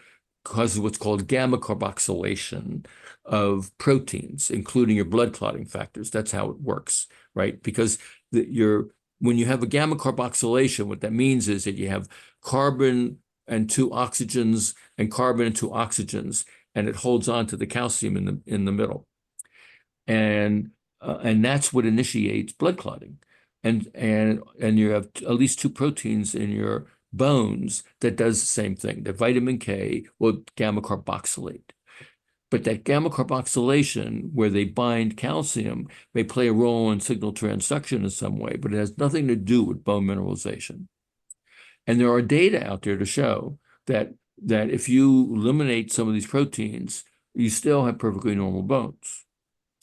[SPEAKER 2] causes what's called gamma carboxylation of proteins, including your blood clotting factors. That's how it works, right? Because when you have a gamma carboxylation, what that means is that you have carbon and 2 oxygens and carbon and 2 oxygens, and it holds on to the calcium in the middle. And that's what initiates blood clotting. And you have at least 2 proteins in your bones that does the same thing. The vitamin K will gamma carboxylate. But that gamma carboxylation, where they bind calcium, may play a role in signal transduction in some way, but it has nothing to do with bone mineralization. And there are data out there to show that if you eliminate some of these proteins, you still have perfectly normal bones.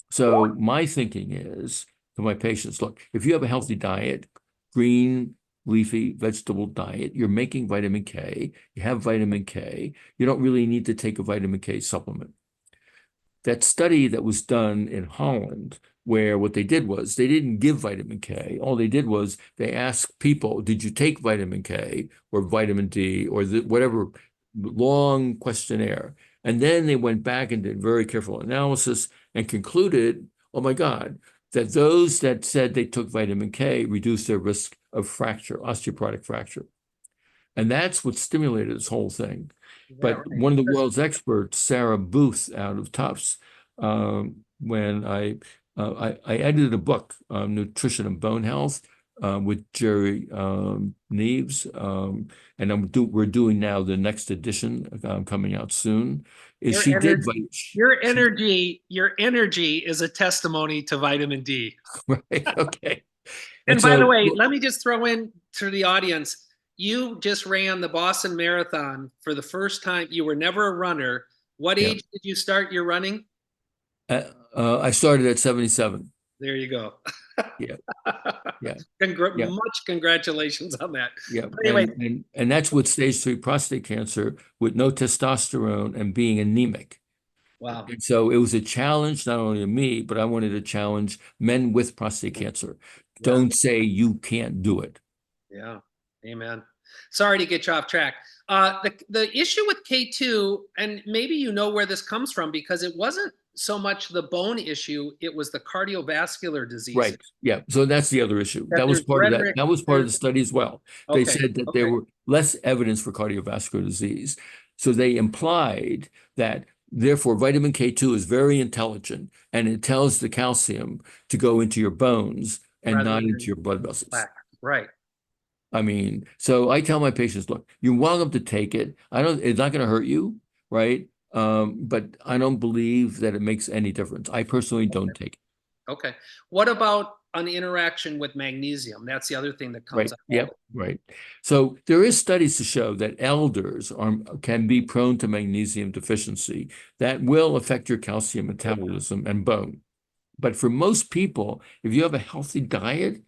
[SPEAKER 2] So my thinking is to my patients, look, if you have a healthy diet, green, leafy vegetable diet, you're making vitamin K, you have vitamin K, you don't really need to take a vitamin K supplement. That study that was done in Holland, where what they did was they didn't give vitamin K. All they did was they asked people, did you take vitamin K or vitamin D or whatever long questionnaire? And then they went back and did very careful analysis and concluded, oh my God, that those that said they took vitamin K reduced their risk of fracture, osteoporotic fracture. And that's what stimulated this whole thing. But one of the world's experts, Sarah Booth out of Tufts, when I edited a book, Nutrition and Bone Health, with Jerry Neves, and we're doing now the next edition coming out soon.
[SPEAKER 1] Your energy is a testimony to vitamin D.
[SPEAKER 2] Right. Okay.
[SPEAKER 1] And by the way, let me just throw in to the audience. You just ran the Boston Marathon for the first time. You were never a runner. What age did you start your running?
[SPEAKER 2] I started at 77.
[SPEAKER 1] There you go.
[SPEAKER 2] Yeah. Yeah.
[SPEAKER 1] Much congratulations on that.
[SPEAKER 2] Yeah.
[SPEAKER 1] But anyway,
[SPEAKER 2] and that's with stage 3 prostate cancer with no testosterone and being anemic.
[SPEAKER 1] Wow.
[SPEAKER 2] And so it was a challenge, not only to me, but I wanted to challenge men with prostate cancer. Don't say you can't do it.
[SPEAKER 1] Yeah. Amen. Sorry to get you off track. The issue with K2, and maybe you know where this comes from, because it wasn't so much the bone issue, it was the cardiovascular disease.
[SPEAKER 2] Right. Yeah. So that's the other issue. That was part of that. That was part of the study as well. They said that there were less evidence for cardiovascular disease. So they implied that therefore vitamin K2 is very intelligent and it tells the calcium to go into your bones and not into your blood vessels.
[SPEAKER 1] Right.
[SPEAKER 2] I mean, so I tell my patients, look, you're welcome to take it. It's not going to hurt you, right? But I don't believe that it makes any difference. I personally don't take it.
[SPEAKER 1] Okay. What about an interaction with magnesium? That's the other thing that comes up.
[SPEAKER 2] Yep, right. So there is studies to show that elders can be prone to magnesium deficiency that will affect your calcium metabolism and bone. But for most people, if you have a healthy diet,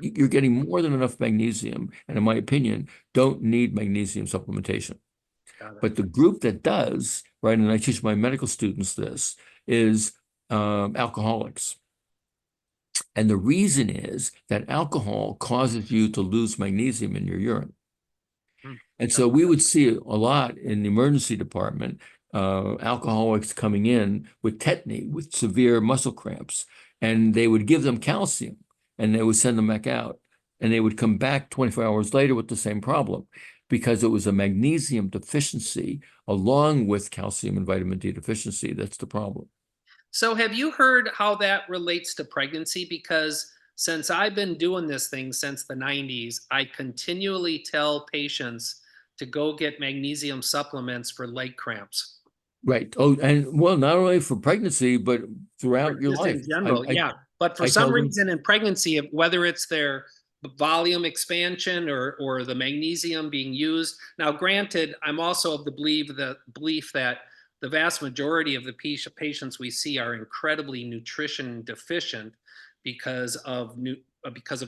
[SPEAKER 2] you're getting more than enough magnesium, and in my opinion, don't need magnesium supplementation. But the group that does, right, and I teach my medical students this, is alcoholics. And the reason is that alcohol causes you to lose magnesium in your urine. And so we would see a lot in the emergency department, alcoholics coming in with tetany, with severe muscle cramps, and they would give them calcium and they would send them back out. And they would come back 24 hours later with the same problem because it was a magnesium deficiency along with calcium and vitamin D deficiency. That's the problem.
[SPEAKER 1] So have you heard how that relates to pregnancy? Because since I've been doing this thing since the 90s, I continually tell patients to go get magnesium supplements for leg cramps.
[SPEAKER 2] Right. Oh, and well, not only for pregnancy, but throughout your
[SPEAKER 1] Just
[SPEAKER 2] life.
[SPEAKER 1] in general, yeah. But for
[SPEAKER 2] I
[SPEAKER 1] some
[SPEAKER 2] tell them,
[SPEAKER 1] reason in pregnancy, whether it's their volume expansion or the magnesium being used. Now, granted, I'm also of the belief that the vast majority of the patients we see are incredibly nutrition deficient because of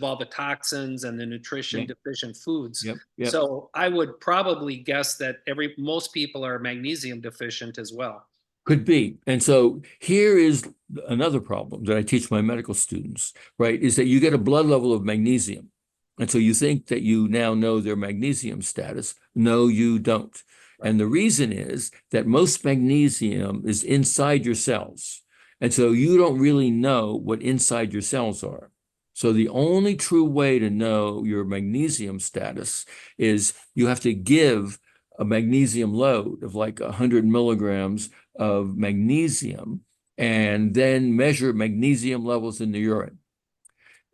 [SPEAKER 1] all the toxins and the nutrition
[SPEAKER 2] yeah,
[SPEAKER 1] deficient foods.
[SPEAKER 2] yep.
[SPEAKER 1] So I would probably guess that most people are magnesium deficient as well.
[SPEAKER 2] Could be. And so here is another problem that I teach my medical students, right? Is that you get a blood level of magnesium. And so you think that you now know their magnesium status. No, you don't. And the reason is that most magnesium is inside your cells. And so you don't really know what inside your cells are. So the only true way to know your magnesium status is you have to give a magnesium load of like 100 milligrams of magnesium and then measure magnesium levels in the urine.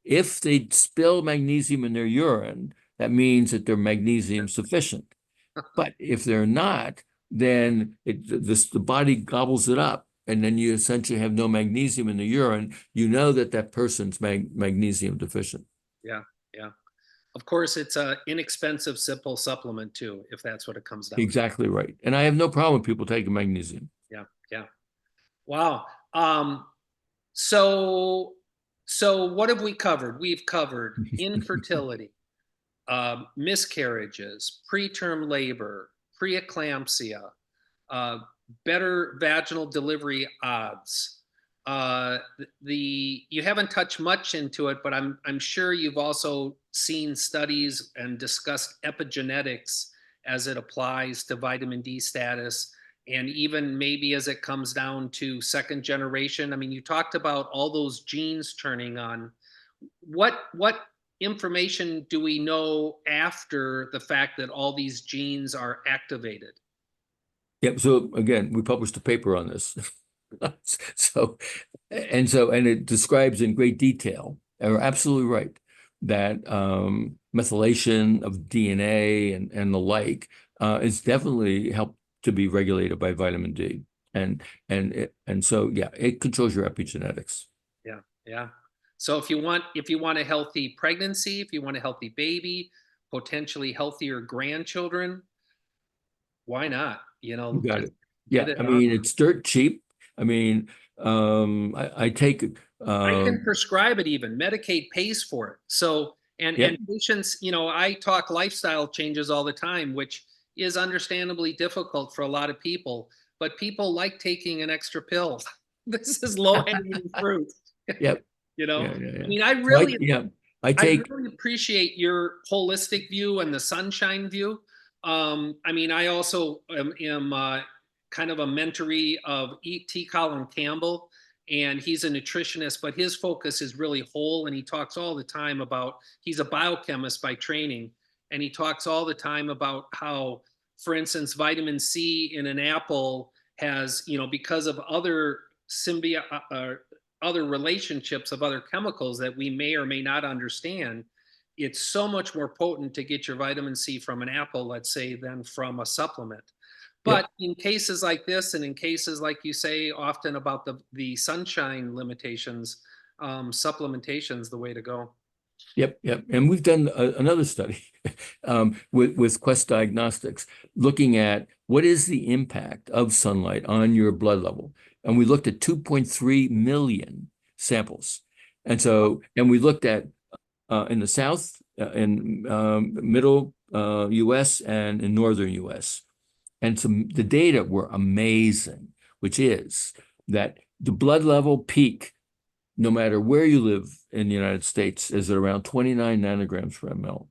[SPEAKER 2] If they spill magnesium in their urine, that means that they're magnesium sufficient. But if they're not, then the body gobbles it up, and then you essentially have no magnesium in the urine. You know that that person's magnesium deficient.
[SPEAKER 1] Yeah, yeah. Of course, it's an inexpensive, simple supplement too, if that's what it comes down to.
[SPEAKER 2] Exactly right. And I have no problem with people taking magnesium.
[SPEAKER 1] Yeah, yeah. Wow. So what have we covered? We've covered infertility, miscarriages, preterm labor, preeclampsia, better vaginal delivery odds. You haven't touched much into it, but I'm sure you've also seen studies and discussed epigenetics as it applies to vitamin D status, and even maybe as it comes down to second generation. I mean, you talked about all those genes turning on. What information do we know after the fact that all these genes are activated?
[SPEAKER 2] Yep. So again, we published a paper on this. And it describes in great detail, you're absolutely right, that methylation of DNA and the like is definitely helped to be regulated by vitamin D. And so yeah, it controls your epigenetics.
[SPEAKER 1] Yeah, yeah. So if you want a healthy pregnancy, if you want a healthy baby, potentially healthier grandchildren, why not?
[SPEAKER 2] You got
[SPEAKER 1] just
[SPEAKER 2] it. Yeah,
[SPEAKER 1] get it
[SPEAKER 2] I
[SPEAKER 1] on.
[SPEAKER 2] mean, it's dirt cheap. I mean, I take
[SPEAKER 1] I can prescribe it even. Medicaid pays for it. So and
[SPEAKER 2] yep,
[SPEAKER 1] patients, I talk lifestyle changes all the time, which is understandably difficult for a lot of people, but people like taking an extra pill. This is low-hanging fruit.
[SPEAKER 2] yep,
[SPEAKER 1] I
[SPEAKER 2] yeah.
[SPEAKER 1] mean,
[SPEAKER 2] So I
[SPEAKER 1] I
[SPEAKER 2] take
[SPEAKER 1] really appreciate your holistic view and the sunshine view. I mean, I also am kind of a mentoree of T. Colin Campbell, and he's a nutritionist, but his focus is really whole. And he talks all the time about, he's a biochemist by training, and he talks all the time about how, for instance, vitamin C in an apple has, because of other other relationships of other chemicals that we may or may not understand, it's so much more potent to get your vitamin C from an apple, let's say, than from a supplement.
[SPEAKER 2] yep.
[SPEAKER 1] But in cases like this, and in cases like you say often about the sunshine limitations, supplementation is the way to go.
[SPEAKER 2] Yep. And we've done another study with Quest Diagnostics, looking at what is the impact of sunlight on your blood level. And we looked at 2.3 million samples. And we looked at in the South, in middle US, and in northern US. And the data were amazing, which is that the blood level peak no matter where you live in the United States, is at around 29 nanograms per ml,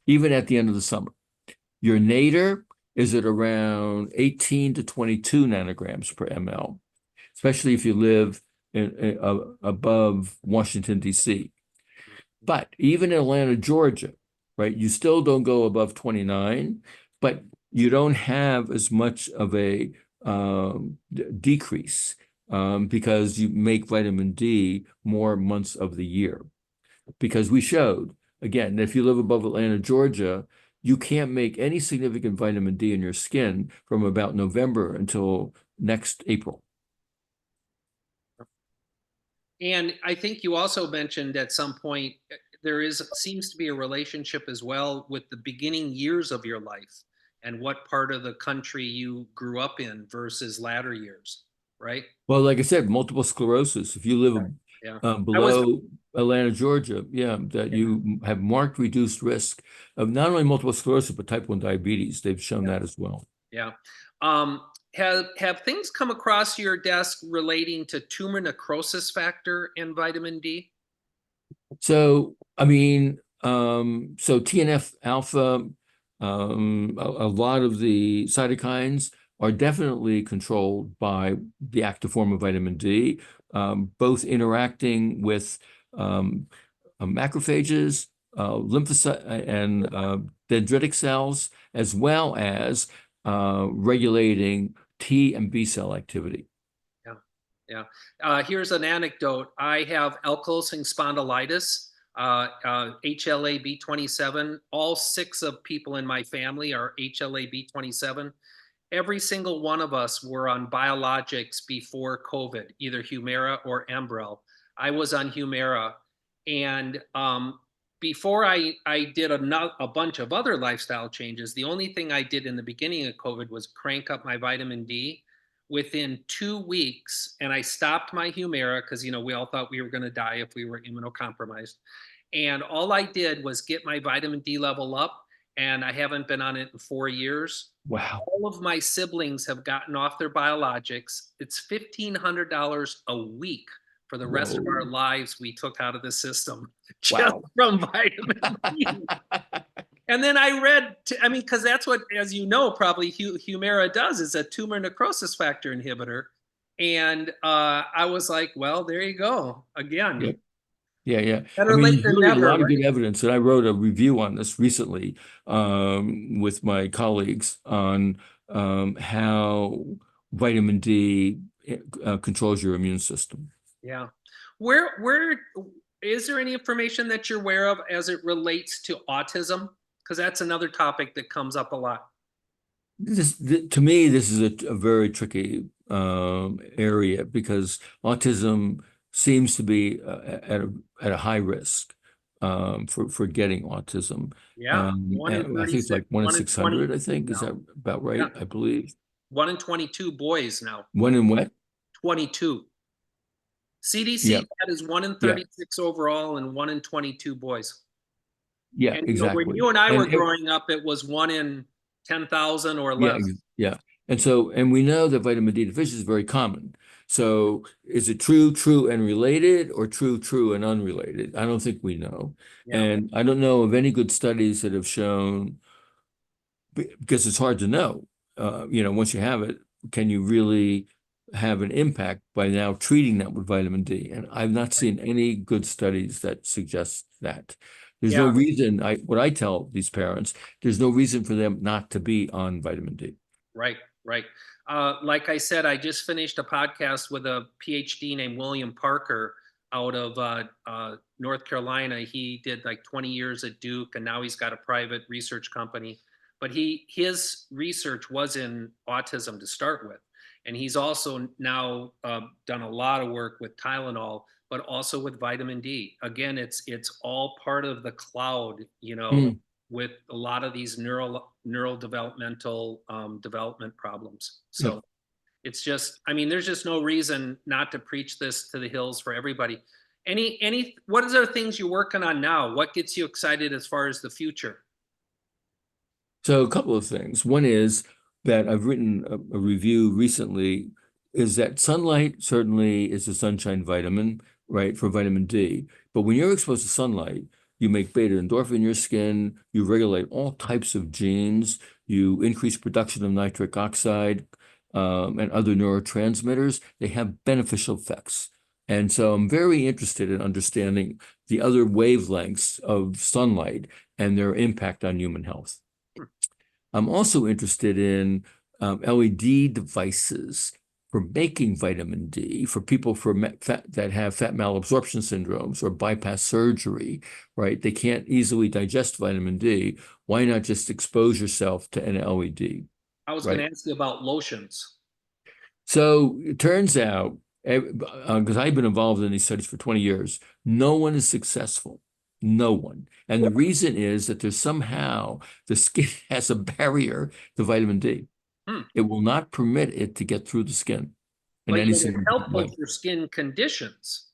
[SPEAKER 2] even at the end of the summer. Your nadir is at around 18 to 22 nanograms per ml, especially if you live above Washington, D.C. But even in Atlanta, Georgia, right, you still don't go above 29, but you don't have as much of a decrease because you make vitamin D more months of the year. Because we showed, again, if you live above Atlanta, Georgia, you can't make any significant vitamin D in your skin from about November until next April.
[SPEAKER 1] And I think you also mentioned at some point seems to be a relationship as well with the beginning years of your life and what part of the country you grew up in versus latter years, right?
[SPEAKER 2] Well, like I said, multiple sclerosis. If you live
[SPEAKER 1] Yeah. I was,
[SPEAKER 2] below Atlanta, Georgia, yeah, that
[SPEAKER 1] yeah,
[SPEAKER 2] you have marked reduced risk of not only multiple sclerosis, but type 1 diabetes. They've shown that as well.
[SPEAKER 1] yeah. Have things come across your desk relating to tumor necrosis factor and vitamin D?
[SPEAKER 2] So, I mean, so TNF alpha, a lot of the cytokines are definitely controlled by the active form of vitamin D, both interacting with macrophages, lymphocyte, and dendritic cells, as well as regulating T and B cell activity.
[SPEAKER 1] Yeah, yeah. Here's an anecdote. I have ankylosing spondylitis, HLA-B27. All 6 of people in my family are HLA-B27. Every single one of us were on biologics before COVID, either Humira or Enbrel. I was on Humira, and before I did a bunch of other lifestyle changes, the only thing I did in the beginning of COVID was crank up my vitamin D. Within 2 weeks, and I stopped my Humira because we all thought we were going to die if we were immunocompromised. And all I did was get my vitamin D level up, and I haven't been on it in 4 years.
[SPEAKER 2] Wow.
[SPEAKER 1] All of my siblings have gotten off their biologics. It's $1,500 a week for the rest of our
[SPEAKER 2] Whoa.
[SPEAKER 1] lives we took out of the system just
[SPEAKER 2] Wow.
[SPEAKER 1] from vitamin D. And then I read, because that's what, as you know, probably Humira does, is a tumor necrosis factor inhibitor. And I was like, well, there you go. Again,
[SPEAKER 2] Yep. Yeah, yeah. I
[SPEAKER 1] better
[SPEAKER 2] mean,
[SPEAKER 1] late
[SPEAKER 2] there's
[SPEAKER 1] than
[SPEAKER 2] really a
[SPEAKER 1] never,
[SPEAKER 2] lot of
[SPEAKER 1] right?
[SPEAKER 2] good evidence, and I wrote a review on this recently with my colleagues on how vitamin D controls your immune system.
[SPEAKER 1] Yeah. Where is there any information that you're aware of as it relates to autism? Because that's another topic that comes up a lot.
[SPEAKER 2] To me, this is a very tricky area because autism seems to be at a high risk for getting autism.
[SPEAKER 1] Yeah. One in
[SPEAKER 2] And I think it's
[SPEAKER 1] 36,
[SPEAKER 2] like 1 in
[SPEAKER 1] 1 in 20
[SPEAKER 2] 600, I think. Is
[SPEAKER 1] now.
[SPEAKER 2] that about
[SPEAKER 1] Yeah.
[SPEAKER 2] right? I believe.
[SPEAKER 1] 1 in 22 boys now.
[SPEAKER 2] 1 in what?
[SPEAKER 1] 22.
[SPEAKER 2] Yeah,
[SPEAKER 1] CDC that is 1 in
[SPEAKER 2] yeah,
[SPEAKER 1] 36 overall and 1 in 22 boys.
[SPEAKER 2] yeah,
[SPEAKER 1] And when
[SPEAKER 2] exactly.
[SPEAKER 1] you and I were
[SPEAKER 2] And
[SPEAKER 1] growing up, it was 1 in 10,000 or
[SPEAKER 2] yeah,
[SPEAKER 1] less.
[SPEAKER 2] yeah. And we know that vitamin D deficiency is very common. So is it true, and related, or true, and unrelated? I don't think we know.
[SPEAKER 1] Yeah.
[SPEAKER 2] And I don't know of any good studies that have shown, because it's hard to know, once you have it, can you really have an impact by now treating that with vitamin D? And I've not seen any good studies that suggest that. There's no
[SPEAKER 1] Yeah.
[SPEAKER 2] reason, what I tell these parents, there's no reason for them not to be on vitamin D.
[SPEAKER 1] Right. Right. Like I said, I just finished a podcast with a PhD named William Parker out of North Carolina. He did like 20 years at Duke, and now he's got a private research company. But his research was in autism to start with, and he's also now done a lot of work with Tylenol, but also with vitamin D. Again, it's all part of the cloud,
[SPEAKER 2] Mm,
[SPEAKER 1] with a lot of these neural developmental development problems.
[SPEAKER 2] yep.
[SPEAKER 1] So it's just, there's just no reason not to preach this to the hills for everybody. What are the things you're working on now? What gets you excited as far as the future?
[SPEAKER 2] So a couple of things. One is that I've written a review recently, is that sunlight certainly is a sunshine vitamin. right, for vitamin D. But when you're exposed to sunlight, you make beta endorphin in your skin, you regulate all types of genes, you increase production of nitric oxide and other neurotransmitters. They have beneficial effects. And so I'm very interested in understanding the other wavelengths of sunlight and their impact on human health. I'm also interested in LED devices for making vitamin D for people that have fat malabsorption syndromes or bypass surgery, right? They can't easily digest vitamin D. Why not just expose yourself to an LED,
[SPEAKER 1] I was going to
[SPEAKER 2] right?
[SPEAKER 1] ask you about lotions.
[SPEAKER 2] So it turns out, because I've been involved in these studies for 20 years, no one is successful. No one. And the reason is that there's somehow the skin has a barrier to vitamin D.
[SPEAKER 1] Hmm.
[SPEAKER 2] It will not permit it to get through the skin in
[SPEAKER 1] But
[SPEAKER 2] any
[SPEAKER 1] yet it's
[SPEAKER 2] significant
[SPEAKER 1] helpful
[SPEAKER 2] way.
[SPEAKER 1] for skin conditions.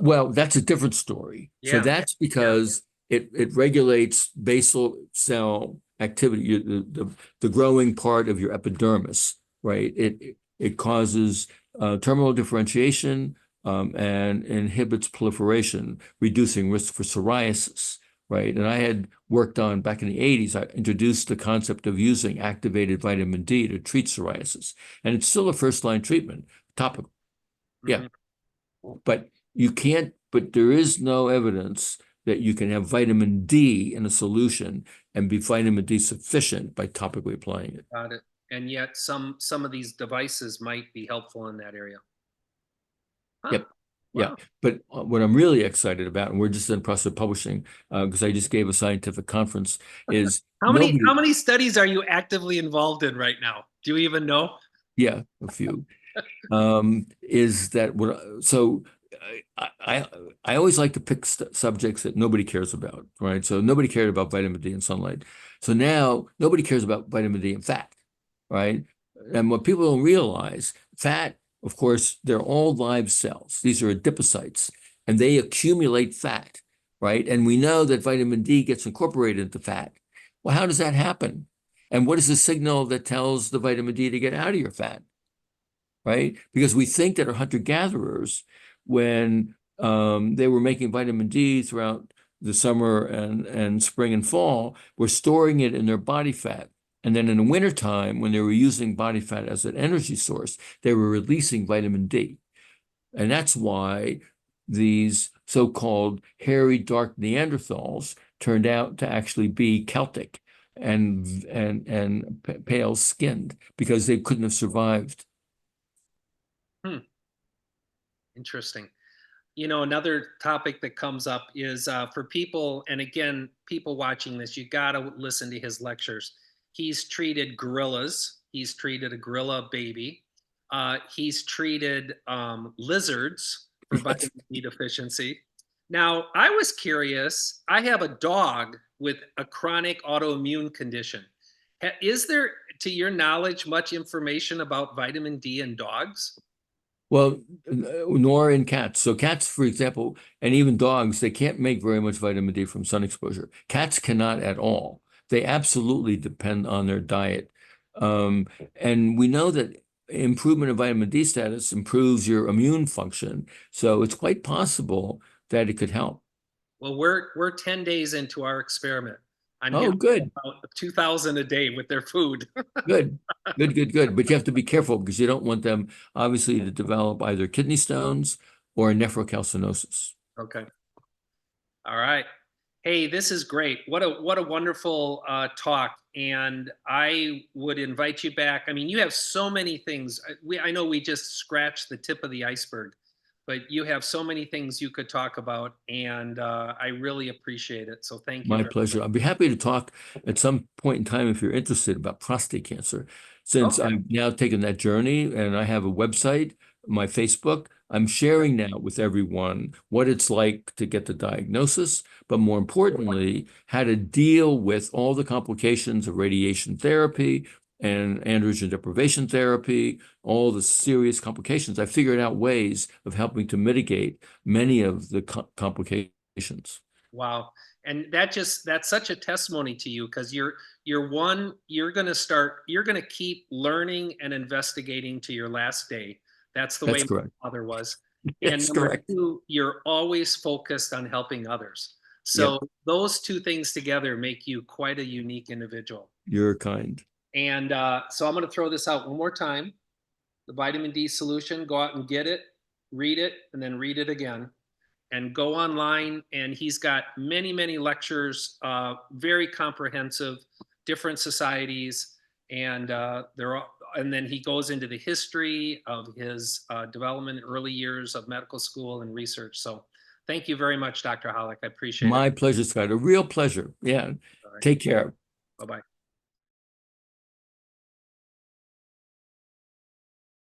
[SPEAKER 2] Well, that's a different story. So
[SPEAKER 1] Yeah.
[SPEAKER 2] that's because it regulates basal cell activity, the growing part of your epidermis, right? It causes terminal differentiation and inhibits proliferation, reducing risk for psoriasis, right? And I had worked on back in the 80s, I introduced the concept of using activated vitamin D to treat psoriasis. And it's still a first-line treatment, topical. Yeah.
[SPEAKER 1] Mhm.
[SPEAKER 2] But there is no evidence that you can have vitamin D in a solution and be vitamin D sufficient by topically applying it.
[SPEAKER 1] Got it. And yet some of these devices might be helpful in that area. Huh.
[SPEAKER 2] Yep. Yeah.
[SPEAKER 1] Wow.
[SPEAKER 2] But what I'm really excited about, and we're just in the process of publishing, because I just gave a scientific conference, is
[SPEAKER 1] How
[SPEAKER 2] nobody,
[SPEAKER 1] many studies are you actively involved in right now? Do you even know?
[SPEAKER 2] yeah, a few, is that so I I always like to pick subjects that nobody cares about, right? So nobody cared about vitamin D and sunlight. So now nobody cares about vitamin D and fat, right? And what people don't realize, fat, of course, they're all live cells. These are adipocytes, and they accumulate fat, right? And we know that vitamin D gets incorporated into fat. Well, how does that happen? And what is the signal that tells the vitamin D to get out of your fat? Right? Because we think that our hunter-gatherers, when they were making vitamin D throughout the summer and spring and fall, were storing it in their body fat. And then in the wintertime, when they were using body fat as an energy source, they were releasing vitamin D. And that's why these so-called hairy, dark Neanderthals turned out to actually be Celtic and pale-skinned because they couldn't have survived.
[SPEAKER 1] Hmm. Interesting. You know, another topic that comes up is for people, and again, people watching this, you got to listen to his lectures. He's treated gorillas. He's treated a gorilla baby. He's treated lizards for vitamin D deficiency. Now, I was curious. I have a dog with a chronic autoimmune condition. Is there, to your knowledge, much information about vitamin D in dogs?
[SPEAKER 2] Well, nor in cats. So cats, for example, and even dogs, they can't make very much vitamin D from sun exposure. Cats cannot at all. They absolutely depend on their diet. And we know that improvement of vitamin D status improves your immune function. So it's quite possible that it could help.
[SPEAKER 1] Well, we're 10 days into our experiment. I'm
[SPEAKER 2] Oh,
[SPEAKER 1] giving
[SPEAKER 2] good,
[SPEAKER 1] about 2,000 a day with their food.
[SPEAKER 2] good, good. But you have to be careful because you don't want them obviously to develop either kidney stones or nephrocalcinosis.
[SPEAKER 1] Okay. All right. Hey, this is great. What a wonderful talk. And I would invite you back. I mean, you have so many things. I know we just scratched the tip of the iceberg, but you have so many things you could talk about, and I really appreciate it. So thank you
[SPEAKER 2] My
[SPEAKER 1] very much.
[SPEAKER 2] pleasure. I'd be happy to talk at some point in time if you're interested about prostate cancer. Since
[SPEAKER 1] Okay.
[SPEAKER 2] I've now taken that journey and I have a website, my Facebook, I'm sharing now with everyone what it's like to get the diagnosis, but more importantly, how to deal with all the complications of radiation therapy and androgen deprivation therapy, all the serious complications. I figured out ways of helping to mitigate many of the complications.
[SPEAKER 1] Wow. And that's such a testimony to you because you're going to keep learning and investigating to your last day. That's the way
[SPEAKER 2] That's
[SPEAKER 1] my
[SPEAKER 2] correct.
[SPEAKER 1] father was. And
[SPEAKER 2] That's
[SPEAKER 1] number
[SPEAKER 2] correct.
[SPEAKER 1] two, you're always focused on helping others. So
[SPEAKER 2] Yep,
[SPEAKER 1] those two things together make you quite a unique individual.
[SPEAKER 2] you're kind.
[SPEAKER 1] And so I'm going to throw this out one more time. The vitamin D solution, go out and get it, read it, and then read it again. And go online. And he's got many, many lectures, very comprehensive, different societies. And and then he goes into the history of his development, early years of medical school and research. So thank you very much, Dr. Holick. I appreciate it.
[SPEAKER 2] My pleasure, Scott. A real pleasure. Yeah.
[SPEAKER 1] All right.
[SPEAKER 2] Take care.
[SPEAKER 1] Bye-bye.